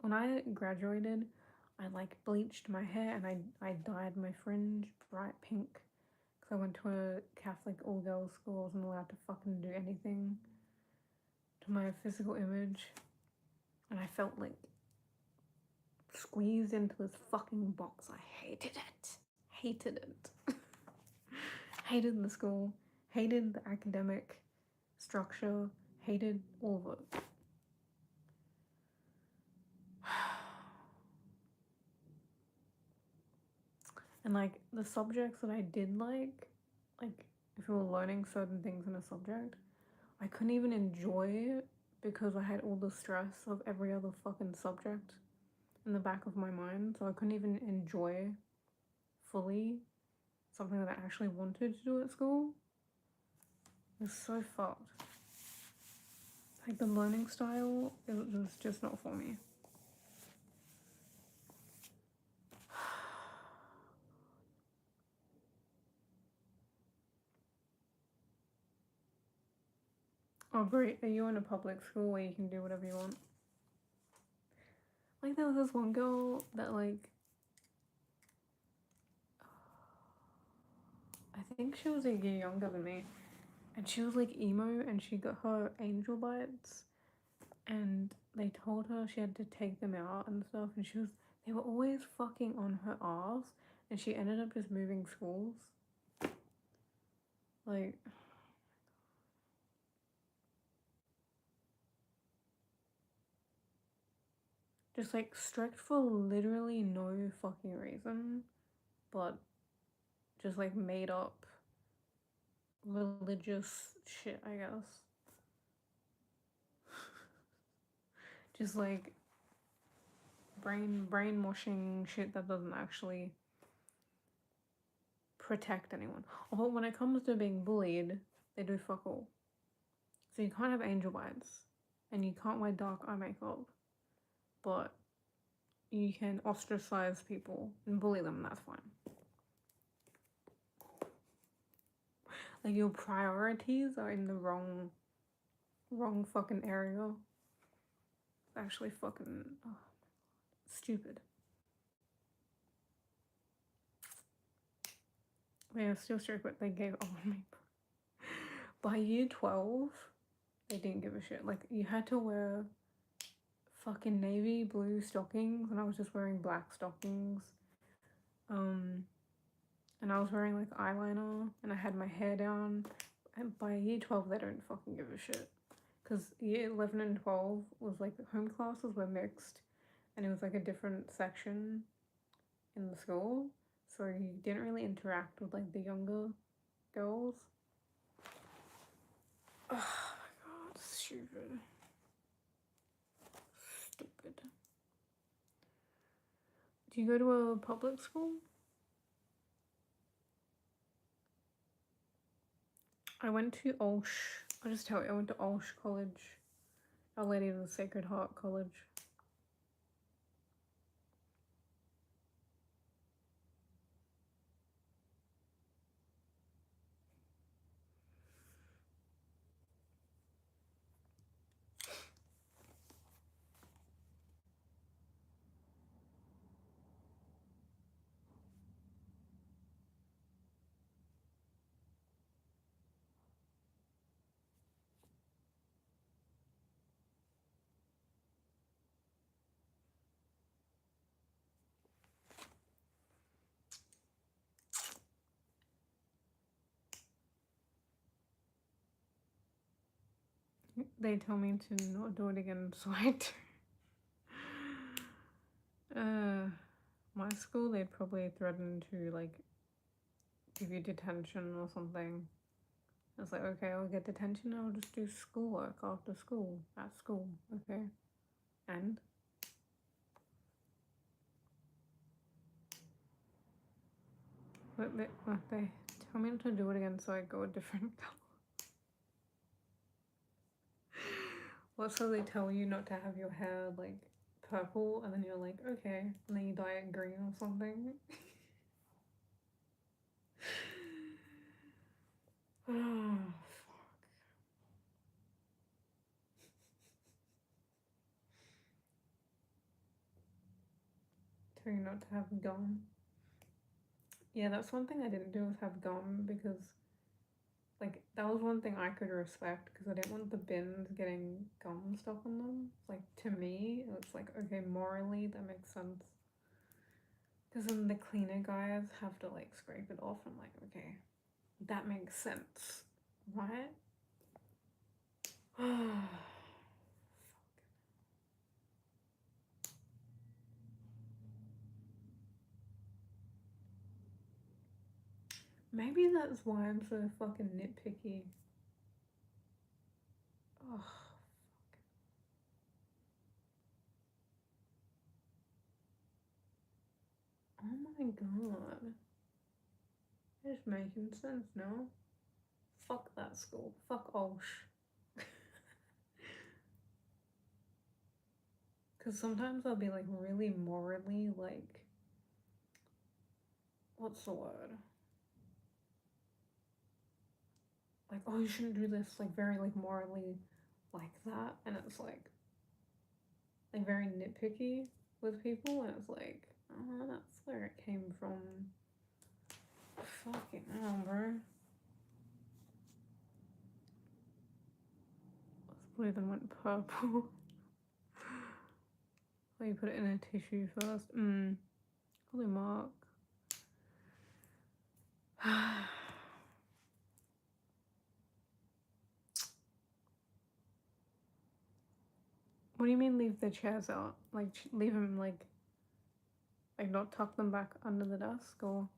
When I graduated, I like bleached my hair and I dyed my fringe bright pink because I went to a Catholic all-girls school. I wasn't allowed to fucking do anything to my physical image, and I felt like squeezed into this fucking box. I hated it. Hated it. Hated the school. Hated the academic structure. Hated all of it. And like the subjects that I did like if we were learning certain things in a subject, I couldn't even enjoy it because I had all the stress of every other fucking subject in the back of my mind. So I couldn't even enjoy fully something that I actually wanted to do at school. It was so fucked. Like the learning style, it was just not for me. Oh great, are you in a public school where you can do whatever you want? Like there was this one girl that like, I think she was a year younger than me, and she was like emo and she got her angel bites and they told her she had to take them out and stuff, and they were always fucking on her ass, and she ended up just moving schools. Like, just like strict for literally no fucking reason, but just like made up religious shit, I guess. Just like brainwashing shit that doesn't actually protect anyone. Although when it comes to being bullied, they do fuck all. So you can't have angel bites, and you can't wear dark eye makeup, but you can ostracize people and bully them, that's fine. Like your priorities are in the wrong fucking area. It's actually fucking stupid. They are still strict, but they gave up on me. By year 12, they didn't give a shit. Like you had to wear fucking navy blue stockings, and I was just wearing black stockings. And I was wearing like eyeliner, and I had my hair down. And by year 12, they don't fucking give a shit. Because year 11 and 12 was like home classes were mixed, and it was like a different section in the school. So you didn't really interact with like the younger girls. Oh my god, stupid. Stupid. Do you go to a public school? I went to Olsh. I'll just tell you, I went to Olsh College. Our Lady of the Sacred Heart College. They tell me to not do it again, so I do. My school, they'd probably threaten to like give you detention or something. It's like, okay, I'll get detention, I'll just do schoolwork after school, at school, okay? And? But they tell me not to do it again, so I go a different color. Well, so they tell you not to have your hair like purple, and then you're like, okay, and then you dye it green or something. Oh, for you not to have gum. Yeah, that's one thing I didn't do was have gum because, like, that was one thing I could respect because I didn't want the bins getting gum stuck on them. Like, to me, it's like, okay, morally, that makes sense. Because then the cleaner guys have to, like, scrape it off. I'm like, okay, that makes sense, right? Maybe that's why I'm so fucking nitpicky. Oh, oh my god. It's making sense now. Fuck that school. Fuck Olsh. Because sometimes I'll be like really morally like, what's the word? Like, oh, you shouldn't do this. Like, very like morally like that. And it's like very nitpicky with people. And it's like, oh, that's where it came from. Fucking hell, bro. Let's blue then went purple. Oh, you put it in a tissue first. Holy mark. What do you mean leave the chairs out? Like, leave them like not tuck them back under the desk or?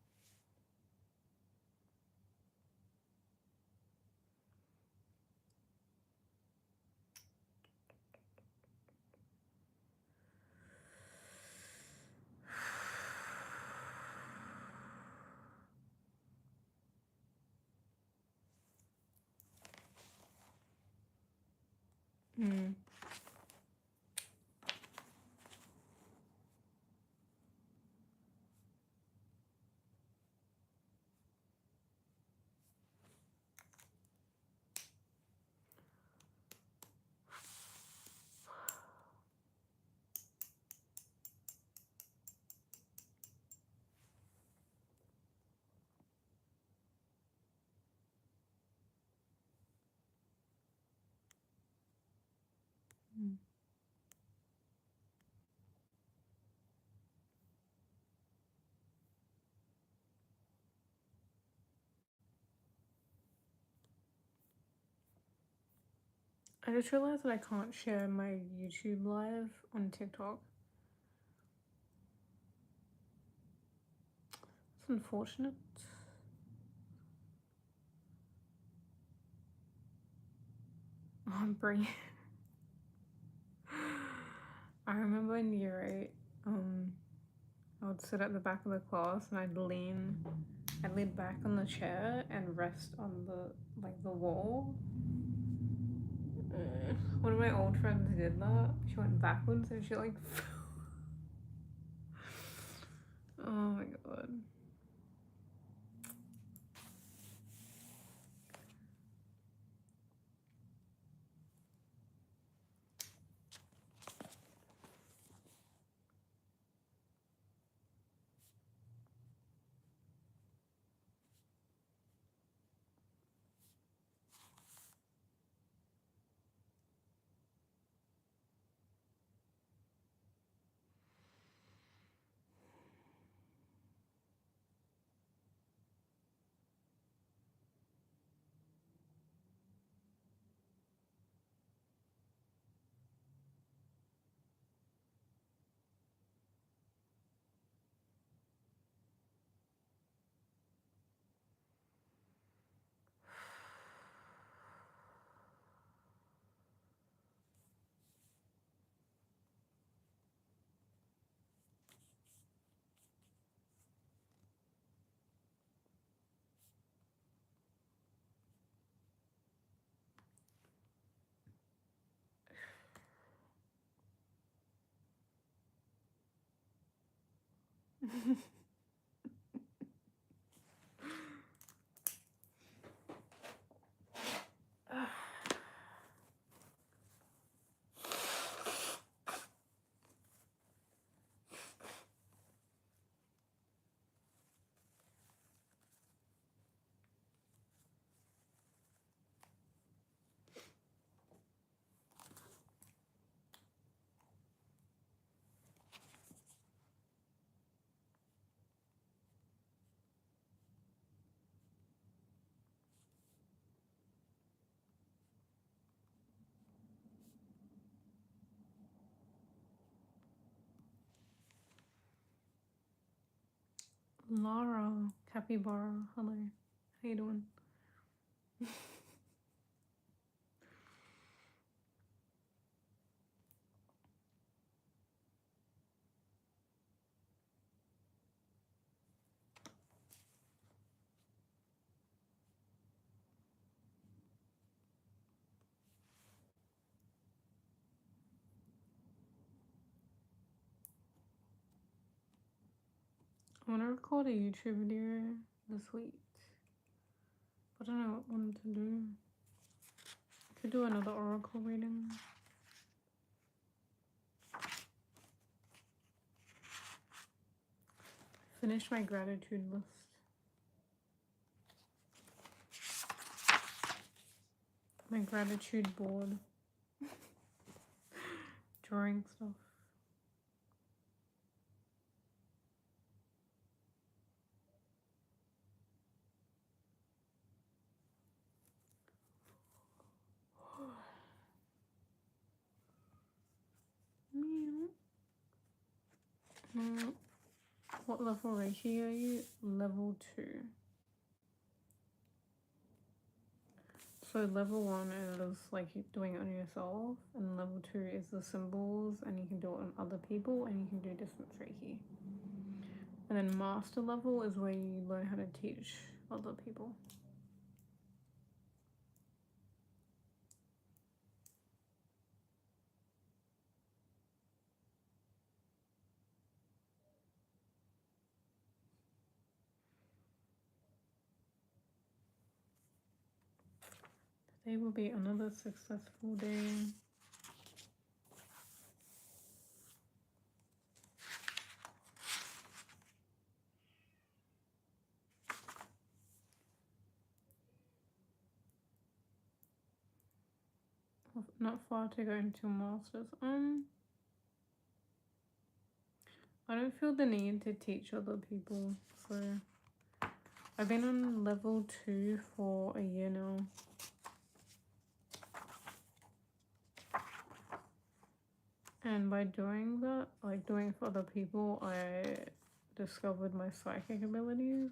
Hmm. I just realized that I can't share my YouTube live on TikTok. It's unfortunate. Oh, I'm Brie. I remember in year 8, I would sit at the back of the class and I'd lean back on the chair and rest on the wall. One of my old friends did that. She went backwards and she like oh my god. Lara, Capybara, hello. How you doing? I'm gonna record a YouTube video this week. I don't know what one to do. I could do another oracle reading. Finish my gratitude list. My gratitude board. Drawing stuff. What level Reiki are you? Level 2. So level 1 is like doing it on yourself, and level 2 is the symbols, and you can do it on other people, and you can do distance Reiki. And then master level is where you learn how to teach other people. Today will be another successful day. Not far to go into masters. I don't feel the need to teach other people, so I've been on level 2 for a year now. And by doing that, like doing it for other people, I discovered my psychic abilities.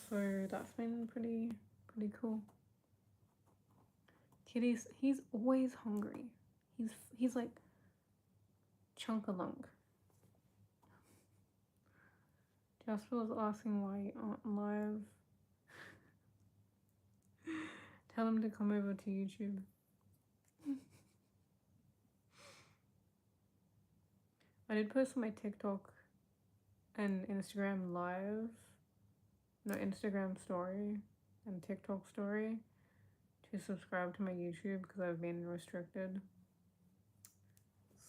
So that's been pretty cool. Kitty's, he's always hungry. He's like chunk-a-lunk. Jasper was asking why you aren't live. Tell him to come over to YouTube. I did post on my TikTok and Instagram live. No, Instagram story and TikTok story to subscribe to my YouTube because I've been restricted.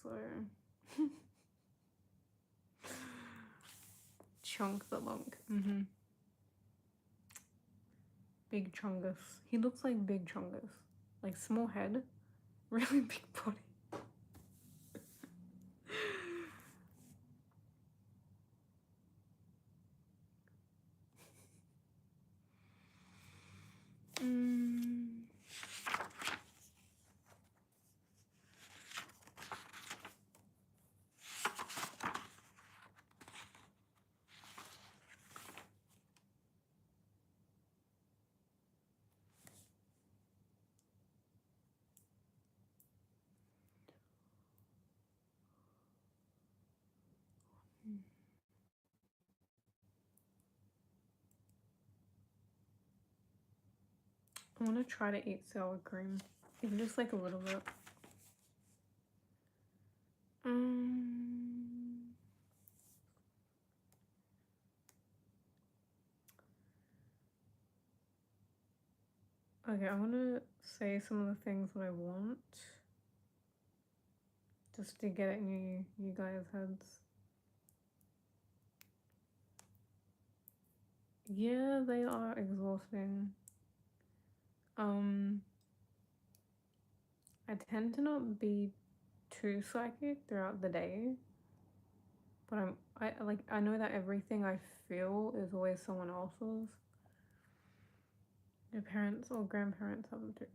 So Chunk the Lunk. Big Chungus. He looks like Big Chungus. Like small head, really big body. I want to try to eat sour cream, even just like a little bit. Okay, I'm gonna say some of the things that I want, just to get it in you guys' heads. Yeah, they are exhausting. I tend to not be too psychic throughout the day, but I know that everything I feel is always someone else's. Your parents or grandparents have them too.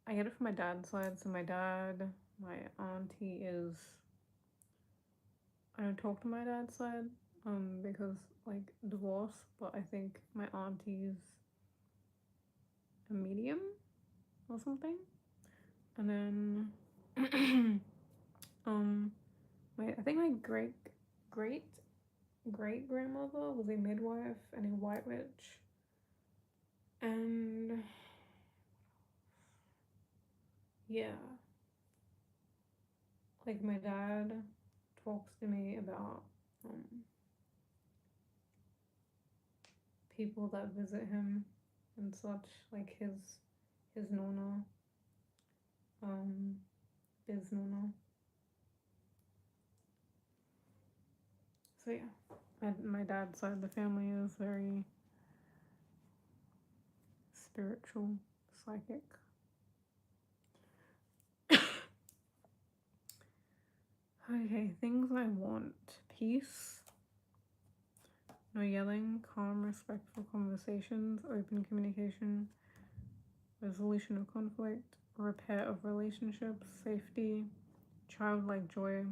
I get it from my dad's side, so my dad, my auntie is don't talk to my dad's side, because like divorce, but I think my auntie's a medium or something. And then I think my great great grandmother was a midwife and a white witch. And yeah, like my dad talks to me about people that visit him and such, like his nonna, Biz nonna. So yeah, my dad's side of the family is very spiritual, psychic. Okay, things I want: peace, no yelling, calm, respectful conversations, open communication, resolution of conflict, repair of relationships, safety, childlike joy,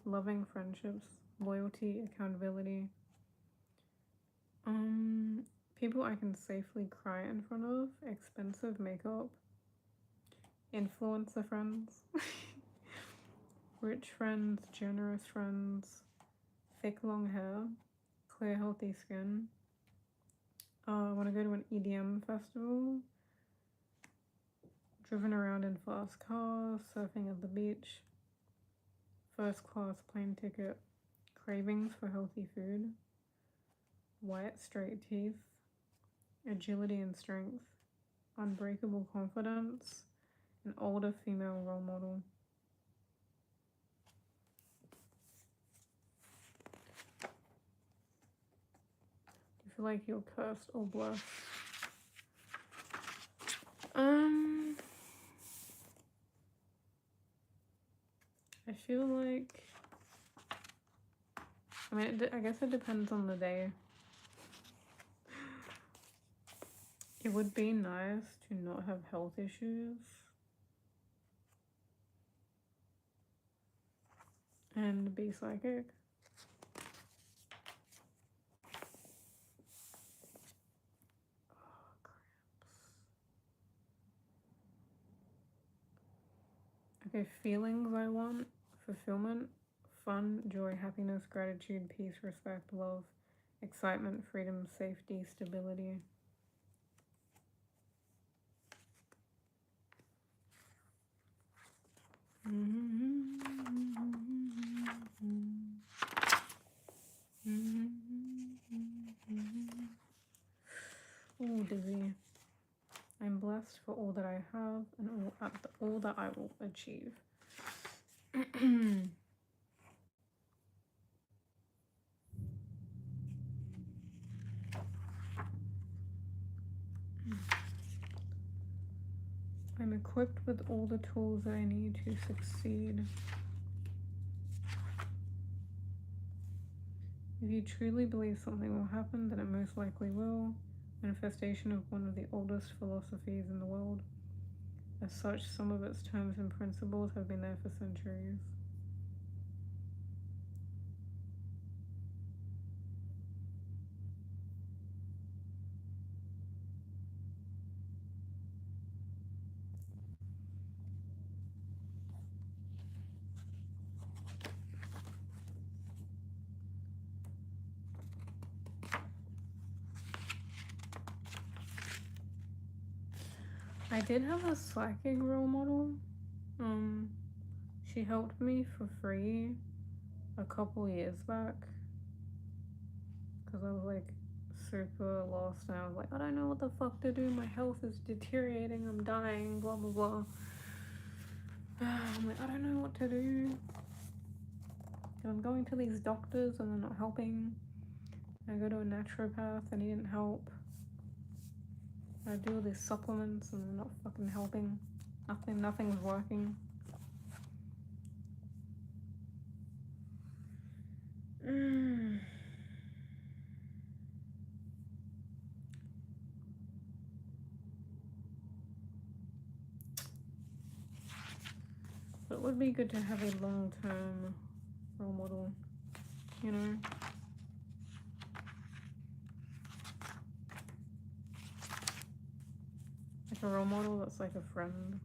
loving friendships, loyalty, accountability. People I can safely cry in front of, expensive makeup, influencer friends, rich friends, generous friends, thick long hair, clear healthy skin. I want to go to an EDM festival, driven around in fast cars, surfing at the beach, first class plane ticket, cravings for healthy food, white straight teeth, agility and strength, unbreakable confidence, an older female role model. Do you feel like you're cursed or blessed? I feel like, I mean, I guess it depends on the day. It would be nice to not have health issues and be psychic. Oh, cramps. Okay, feelings I want: fulfillment, fun, joy, happiness, gratitude, peace, respect, love, excitement, freedom, safety, stability. Ooh, dizzy. I'm blessed for all that I have and all that I will achieve. I'm equipped with all the tools that I need to succeed. If you truly believe something will happen, then it most likely will. Manifestation of one of the oldest philosophies in the world. As such, some of its terms and principles have been there for centuries. I did have a psychic role model. She helped me for free a couple years back because I was like super lost and I was like, I don't know what the fuck to do. My health is deteriorating. I'm dying. Blah blah blah. I'm like, I don't know what to do. And I'm going to these doctors and they're not helping. I go to a naturopath and he didn't help. I do all these supplements and they're not fucking helping. Nothing's working. But it would be good to have a long-term role model. you know? Like a role model that's like a friend.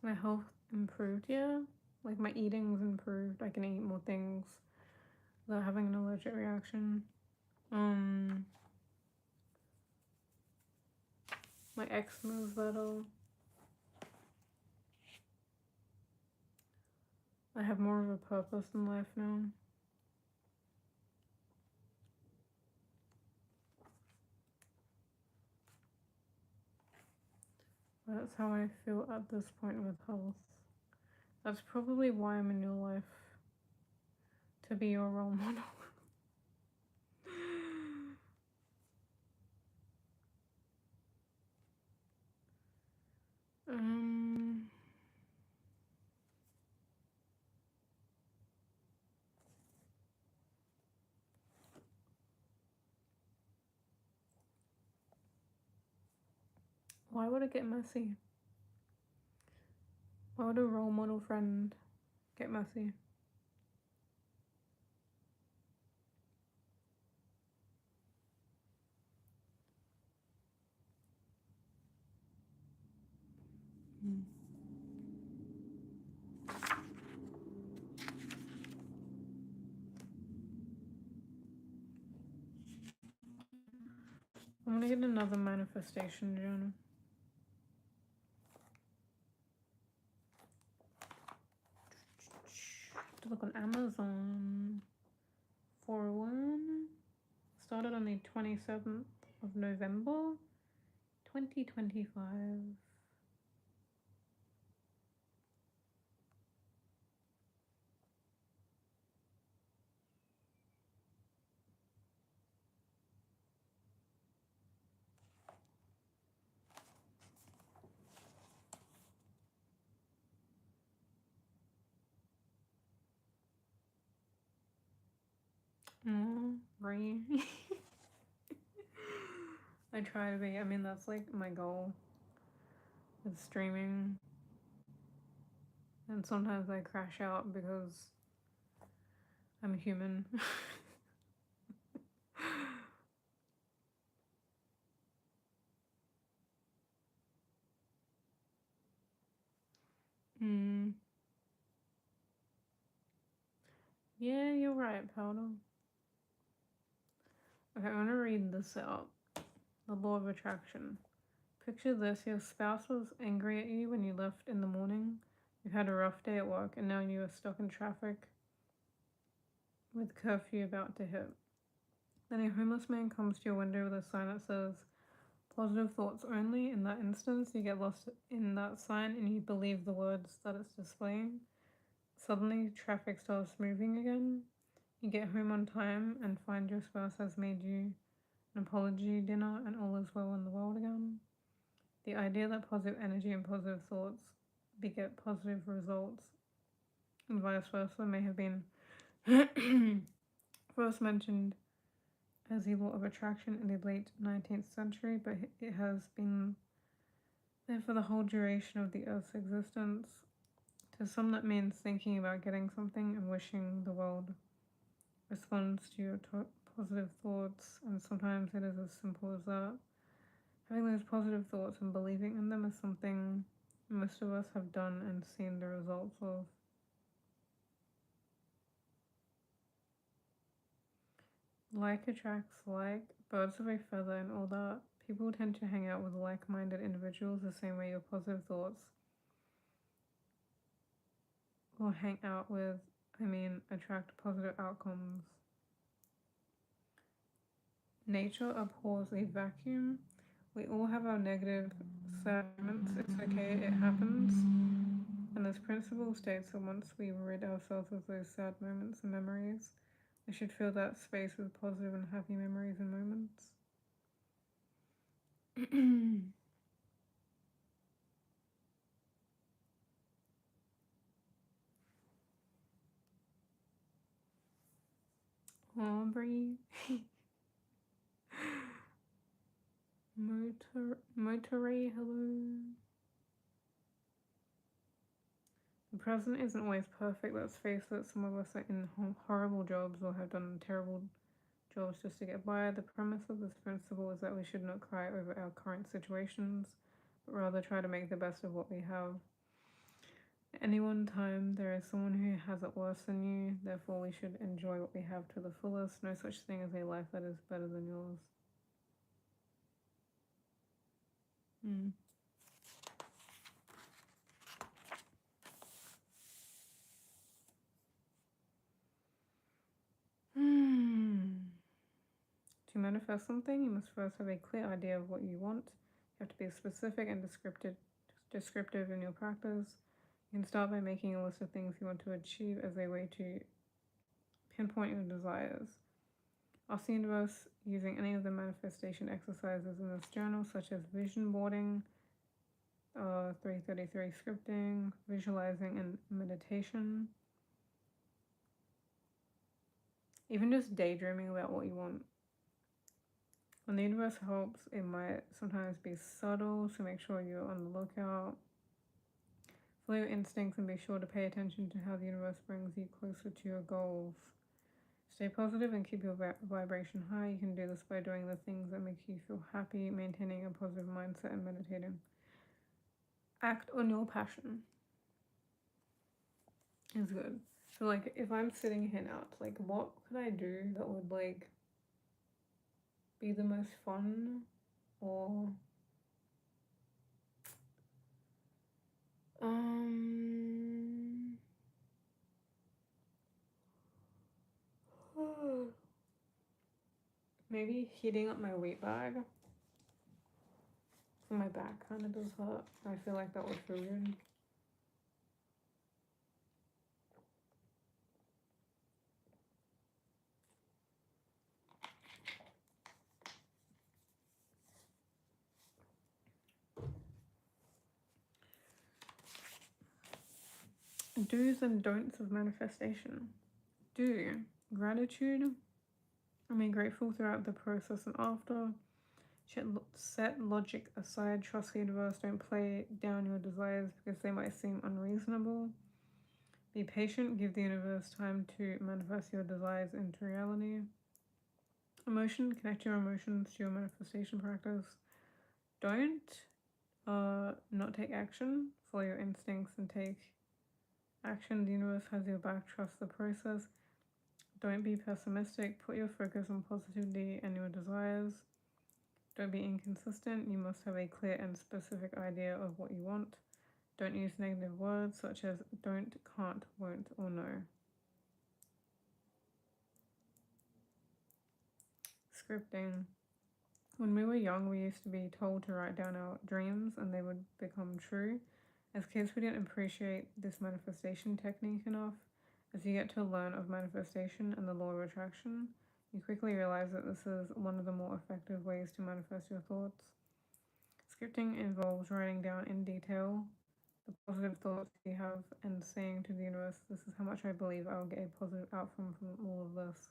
My health improved, yeah. Like my eating's improved. I can eat more things without having an allergic reaction. My eczema's better. I have more of a purpose in life now. That's how I feel at this point with health. That's probably why I'm in your life. To be your role model. Why would it get messy? Why would a role model friend get messy? I'm gonna get another manifestation journal. To look on Amazon for one. Started on the 27th of November, 2025. Right. I try to be. I mean, that's like my goal with streaming. And sometimes I crash out because I'm human. Yeah, you're right, Powder. Okay, I'm gonna read this out. The law of attraction. Picture this: your spouse was angry at you when you left in the morning. You had a rough day at work, and now you are stuck in traffic with curfew about to hit. Then a homeless man comes to your window with a sign that says, positive thoughts only. In that instance, you get lost in that sign and you believe the words that it's displaying. Suddenly, traffic starts moving again. You get home on time and find your spouse has made you an apology dinner and all is well in the world again. The idea that positive energy and positive thoughts beget positive results and vice versa may have been first mentioned as the law of attraction in the late 19th century, but it has been there for the whole duration of the Earth's existence. To some, that means thinking about getting something and wishing the world responds to your positive thoughts, and sometimes it is as simple as that. Having those positive thoughts and believing in them is something most of us have done and seen the results of. Like attracts like, birds of a feather and all that. People tend to hang out with like-minded individuals the same way your positive thoughts will attract positive outcomes. Nature abhors a vacuum. We all have our negative segments. It's okay, it happens. And there's principle states that once we rid ourselves of those sad moments and memories, we should fill that space with positive and happy memories and moments. Aubrey. Motorray, hello. The present isn't always perfect, let's face it. Some of us are in horrible jobs or have done terrible jobs just to get by. The premise of this principle is that we should not cry over our current situations, but rather try to make the best of what we have. At any one time, there is someone who has it worse than you, therefore we should enjoy what we have to the fullest. No such thing as a life that is better than yours. To manifest something, you must first have a clear idea of what you want. You have to be specific and descriptive in your practice. You can start by making a list of things you want to achieve as a way to pinpoint your desires. Ask the universe using any of the manifestation exercises in this journal, such as vision boarding, 333 scripting, visualizing, and meditation. Even just daydreaming about what you want. When the universe helps, it might sometimes be subtle, so make sure you're on the lookout. Follow your instincts and be sure to pay attention to how the universe brings you closer to your goals. Stay positive and keep your vibration high. You can do this by doing the things that make you feel happy, maintaining a positive mindset, and meditating. Act on your passion. It's good. So, like, if I'm sitting here now, it's like, what could I do that would, like, be the most fun? Or maybe heating up my weight bag. So my back kind of does hurt. I feel like that would feel good. Do's and don'ts of manifestation. Do. Gratitude. Remain grateful throughout the process and after. Set logic aside. Trust the universe. Don't play down your desires because they might seem unreasonable. Be patient. Give the universe time to manifest your desires into reality. Emotion. Connect your emotions to your manifestation practice. Don't not take action. Follow your instincts and take action. The universe has your back. Trust the process. Don't be pessimistic. Put your focus on positivity and your desires. Don't be inconsistent. You must have a clear and specific idea of what you want. Don't use negative words such as don't, can't, won't, or no. Scripting. When we were young, we used to be told to write down our dreams and they would become true. As kids, we didn't appreciate this manifestation technique enough. As you get to learn of manifestation and the law of attraction, you quickly realize that this is one of the more effective ways to manifest your thoughts. Scripting involves writing down in detail the positive thoughts you have and saying to the universe, this is how much I believe I will get a positive outcome from all of this.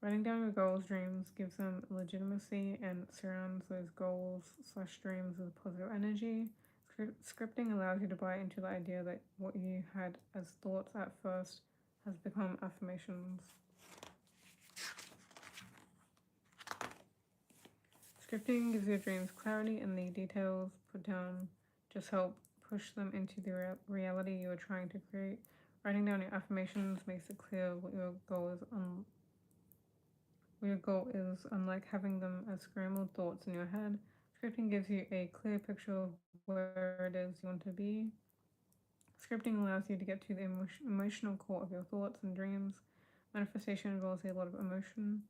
Writing down your goals, dreams gives them legitimacy and surrounds those goals/dreams with positive energy. Scripting allows you to buy into the idea that what you had as thoughts at first has become affirmations. Scripting gives your dreams clarity, and the details put down just help push them into the reality you are trying to create. Writing down your affirmations makes it clear what your goal is, unlike having them as scrambled thoughts in your head. Scripting gives you a clear picture of where it is you want to be. Scripting allows you to get to the emotional core of your thoughts and dreams. Manifestation involves a lot of emotion.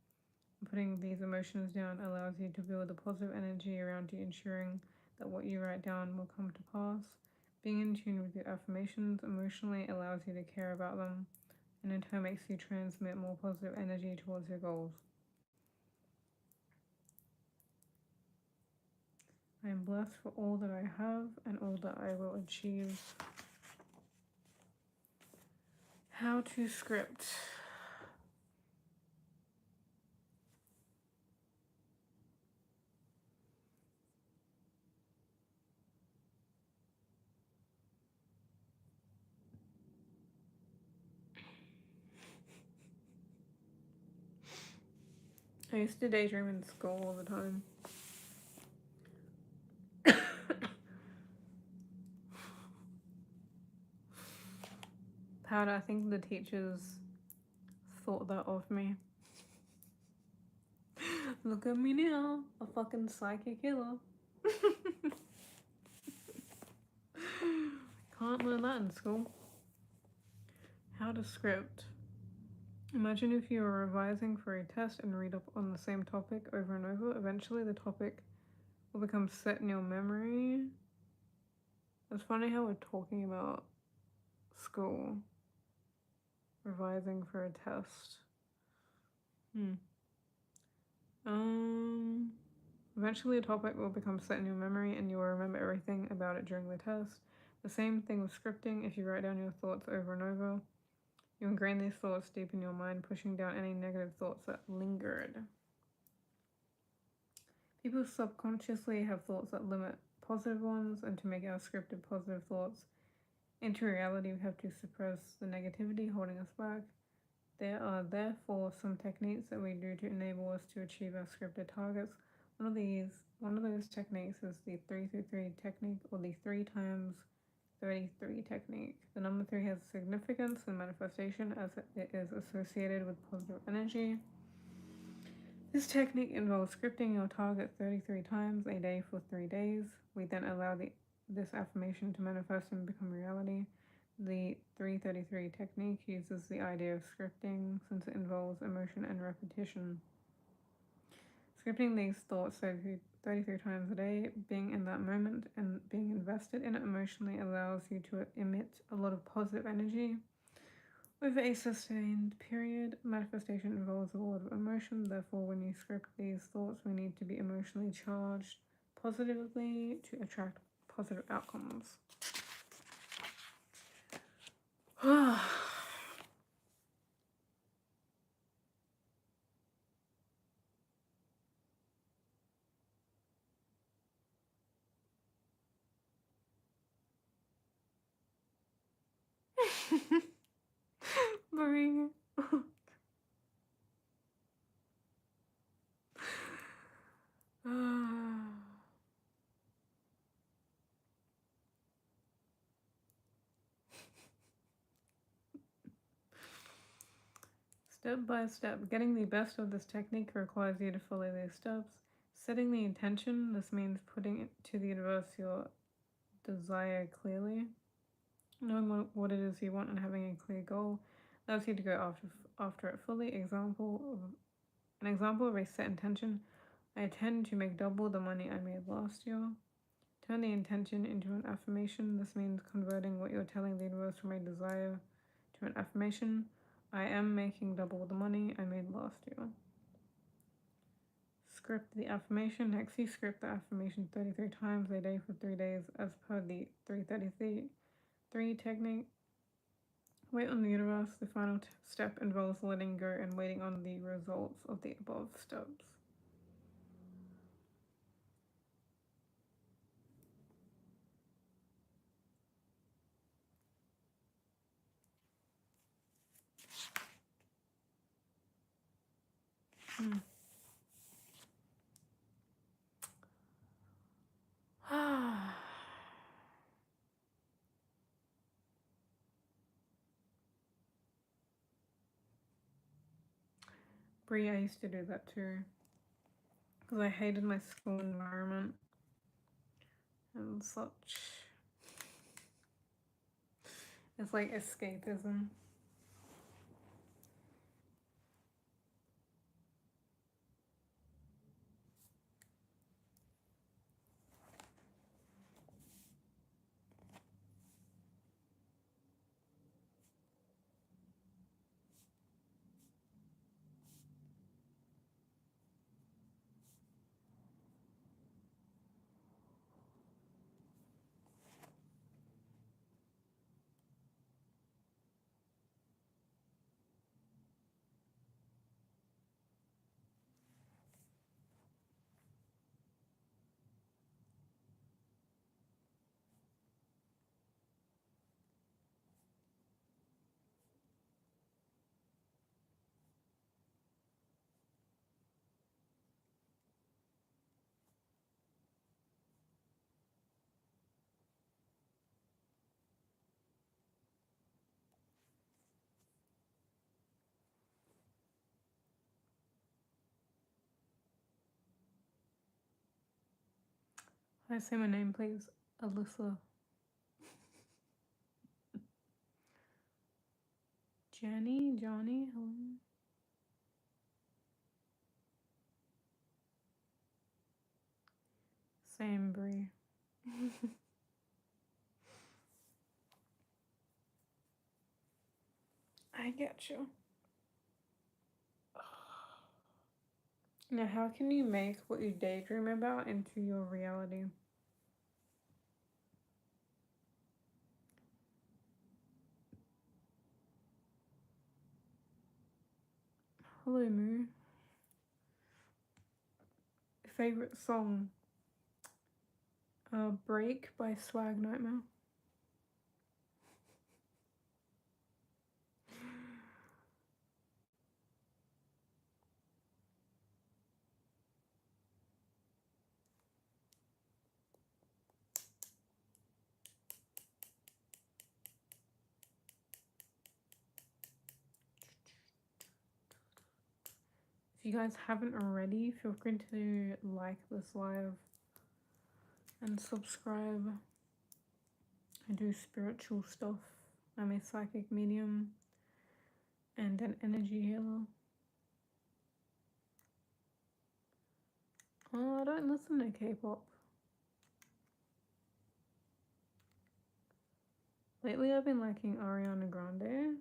Putting these emotions down allows you to build a positive energy around you, ensuring that what you write down will come to pass. Being in tune with your affirmations emotionally allows you to care about them, and in turn makes you transmit more positive energy towards your goals. I am blessed for all that I have and all that I will achieve. How to script. I used to daydream in school all the time. Powder, I think the teachers thought that of me. Look at me now, a fucking psychic killer. Can't learn that in school. How to script. Imagine if you were revising for a test and read up on the same topic over and over. Eventually the topic will become set in your memory. It's funny how we're talking about school. Revising for a test. Eventually a topic will become set in your memory and you will remember everything about it during the test. The same thing with scripting. If you write down your thoughts over and over, you ingrain these thoughts deep in your mind, pushing down any negative thoughts that lingered. People subconsciously have thoughts that limit positive ones, and to make our scripted positive thoughts into reality, we have to suppress the negativity holding us back. There are therefore some techniques that we do to enable us to achieve our scripted targets. One of those techniques is the 3-3 technique, or the 3 times 33 technique. The number 3 has significance in manifestation as it is associated with positive energy. This technique involves scripting your target 33 times a day for 3 days. We then allow this affirmation to manifest and become reality. The 3-33 technique uses the idea of scripting since it involves emotion and repetition. Scripting these thoughts 33 times a day, being in that moment and being invested in it emotionally allows you to emit a lot of positive energy. Over a sustained period, manifestation involves a lot of emotion. Therefore, when you script these thoughts, we need to be emotionally charged positively to attract positive outcomes. Marie. Step by step. Getting the best of this technique requires you to follow these steps. Setting the intention. This means putting it to the universe your desire clearly. Knowing what it is you want and having a clear goal allows you to go after it fully. An example of a set intention. I intend to make double the money I made last year. Turn the intention into an affirmation. This means converting what you're telling the universe from a desire to an affirmation. I am making double the money I made last year. Script the affirmation. Next, you script the affirmation 33 times a day for 3 days as per the 3-33 technique. Wait on the universe. The final step involves letting go and waiting on the results of the above steps. Brie, I used to do that too. Because I hated my school environment and such. It's like escapism. I say my name, please. Alyssa. Johnny? Hello? Same, Brie. I get you. Now, how can you make what you daydream about into your reality? Hello, Moo. Favorite song? Break by Swag Nightmare. If you guys haven't already, feel free to like this live and subscribe. I do spiritual stuff. I'm a psychic medium and an energy healer. Oh, I don't listen to K-pop. Lately I've been liking Ariana Grande.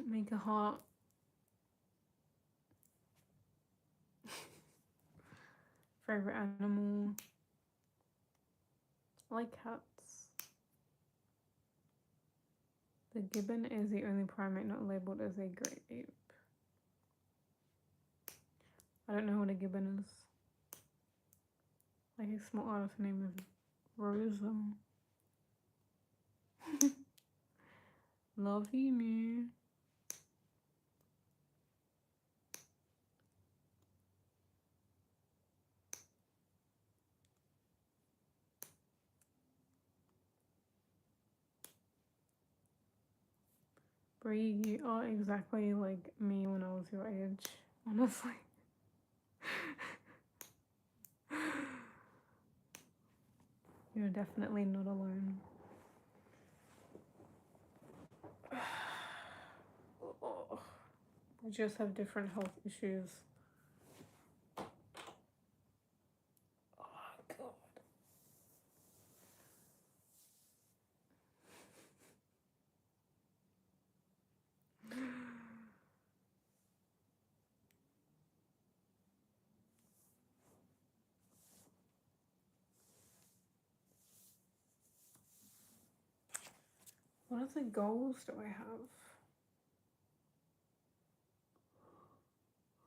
Make a heart. Favorite animal? I like cats. The gibbon is the only primate not labeled as a great ape. I don't know what a gibbon is. Like a small artist name is Rosa. Love you, me. Brie, you are exactly like me when I was your age, honestly. You're definitely not alone. We just have different health issues. Oh, God. What other goals do I have?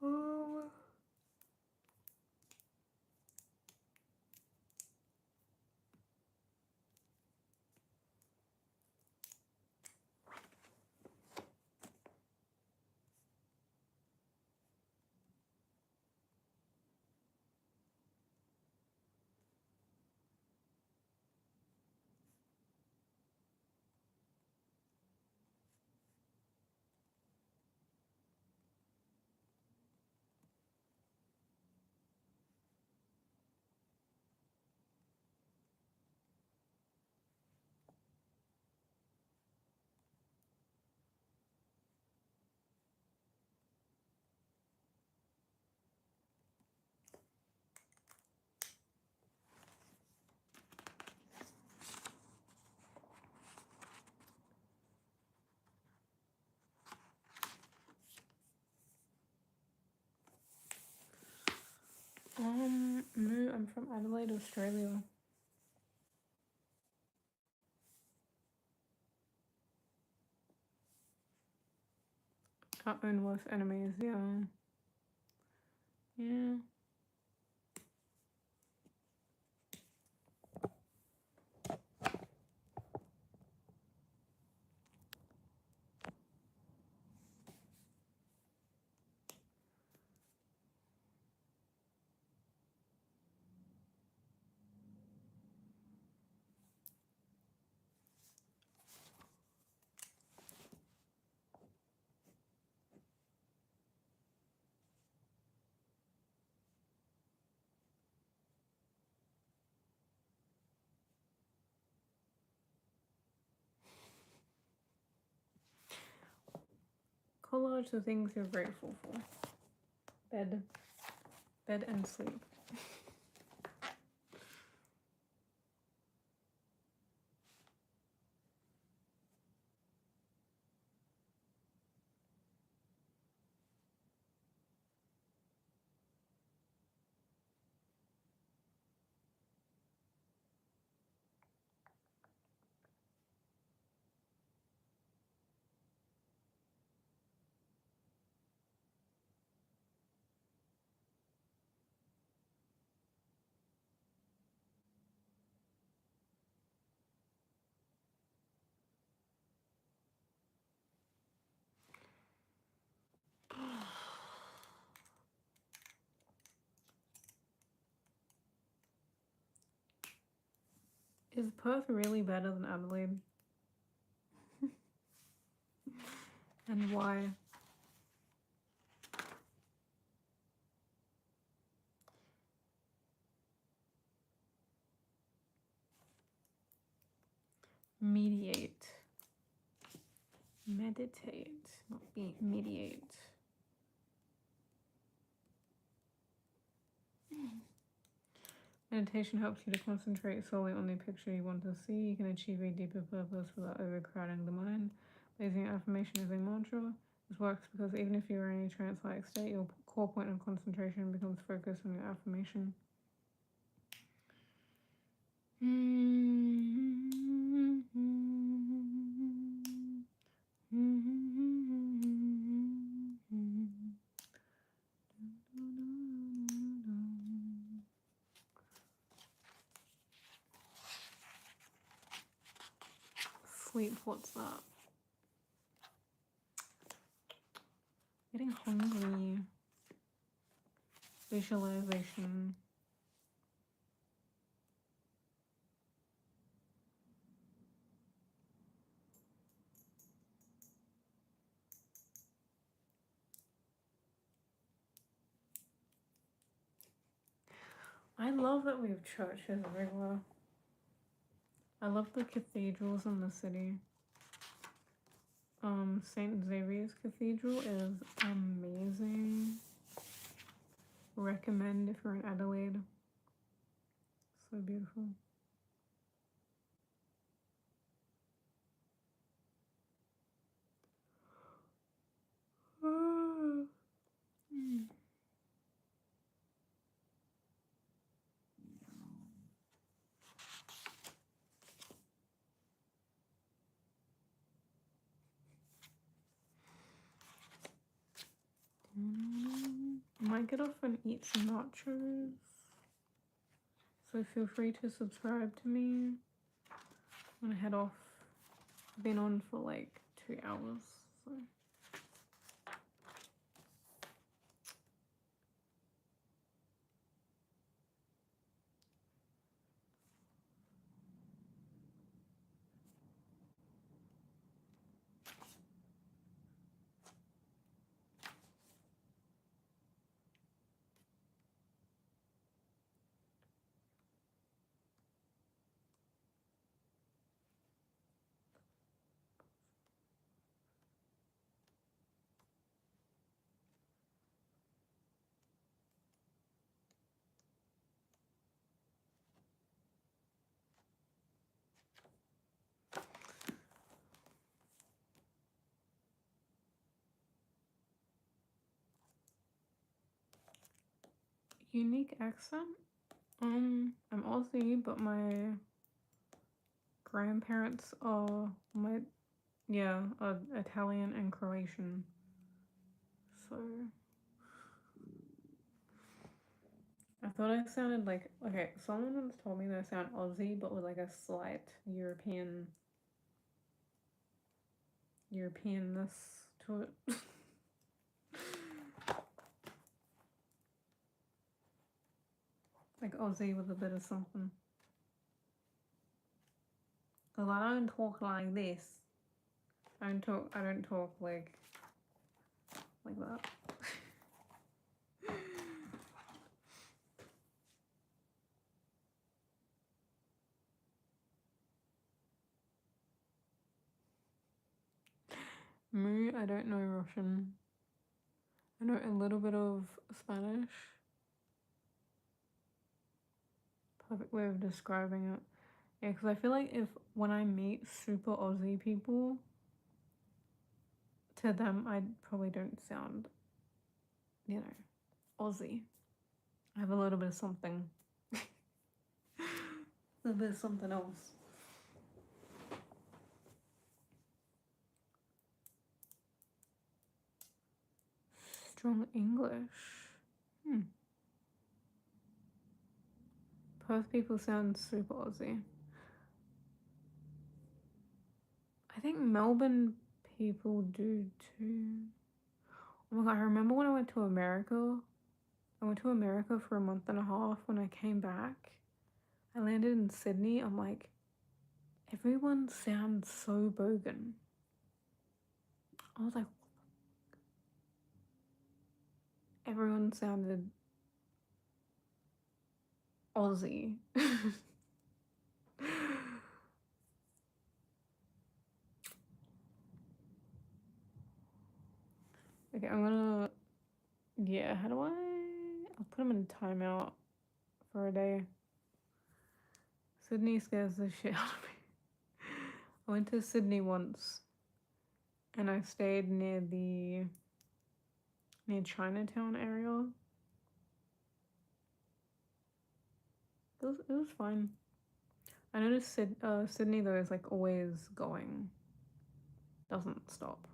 Oh. from Adelaide, Australia. Our own worst enemies, yeah. Yeah. Collage the things you're grateful for. Bed and sleep. Is Perth really better than Adelaide? And why? Mediate. Meditate, not be mediate. Meditation helps you to concentrate solely on the picture you want to see. You can achieve a deeper purpose without overcrowding the mind. Using affirmation as a mantra. This works because even if you're in a trance-like state, your core point of concentration becomes focused on your affirmation. Sleep, what's that? Getting hungry. Visualization. I love that we have churches everywhere. I love the cathedrals in the city. St. Xavier's Cathedral is amazing. Recommend if you're in Adelaide. So beautiful. I might get off and eat some nachos. So feel free to subscribe to me. I'm gonna head off. I've been on for like 2 hours. So. Unique accent? I'm Aussie, but my grandparents are are Italian and Croatian. So I thought I sounded like, okay, someone once told me that I sound Aussie, but with like a slight Europeanness to it. Like Aussie with a bit of something. Cause I don't talk like this. I don't talk like that. Me, I don't know Russian. I know a little bit of Spanish. Perfect way of describing it. Yeah, because I feel like when I meet super Aussie people, to them I probably don't sound, Aussie. I have a little bit of something. A little bit of something else. Strong English. Perth people sound super Aussie. I think Melbourne people do too. Oh my god, I remember when I went to America. I went to America for a month and a half. When I came back, I landed in Sydney. I'm like, everyone sounds so bogan. I was like, everyone sounded Aussie. Okay, I'm gonna. Yeah, how do I. I'll put them in timeout for a day. Sydney scares the shit out of me. I went to Sydney once and I stayed near Chinatown area. It was fine. I noticed Sydney though is like always going. Doesn't stop.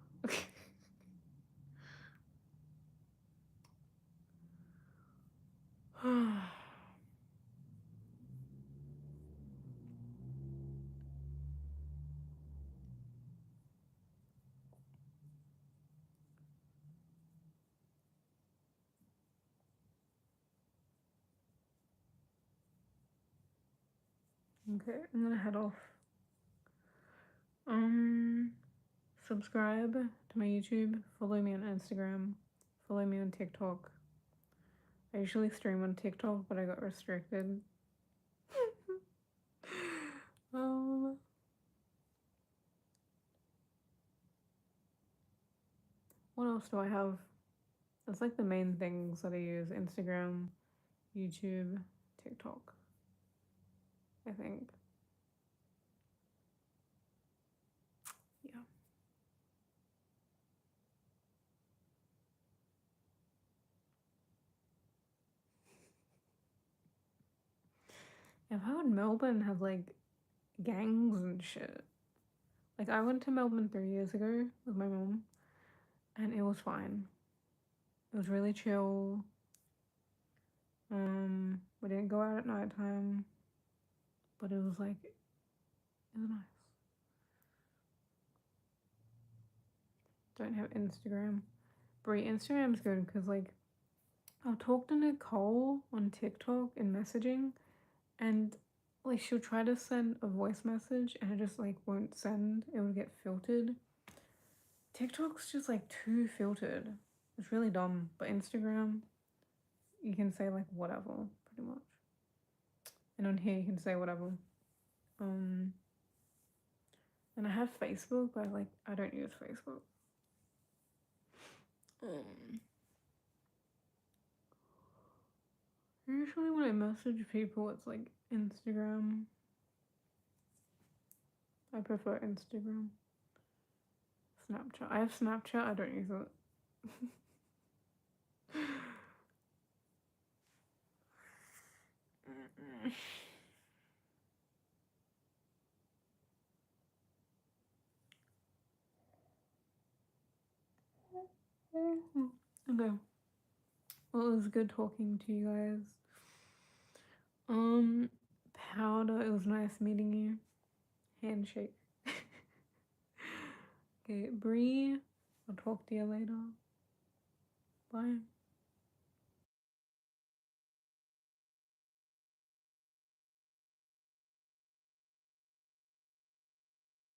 Okay, I'm gonna head off. Subscribe to my YouTube, follow me on Instagram, follow me on TikTok. I usually stream on TikTok, but I got restricted. What else do I have? That's like the main things that I use: Instagram, YouTube, TikTok. I think. Yeah. I've heard Melbourne has like gangs and shit. Like I went to Melbourne 3 years ago with my mom, and it was fine. It was really chill. We didn't go out at nighttime, but it was nice. Don't have Instagram. Brie, Instagram's good because like I'll talk to Nicole on TikTok in messaging, and like she'll try to send a voice message and it just like won't send. It would get filtered. TikTok's just like too filtered. It's really dumb. But Instagram, you can say like whatever, pretty much. And on here you can say whatever. And I have Facebook, but I don't use Facebook. Usually when I message people, it's like Instagram. I prefer Instagram. Snapchat. I have Snapchat. I don't use it. Okay. Well, it was good talking to you guys. Powder, it was nice meeting you. Handshake. Okay, Bree, I'll talk to you later. Bye.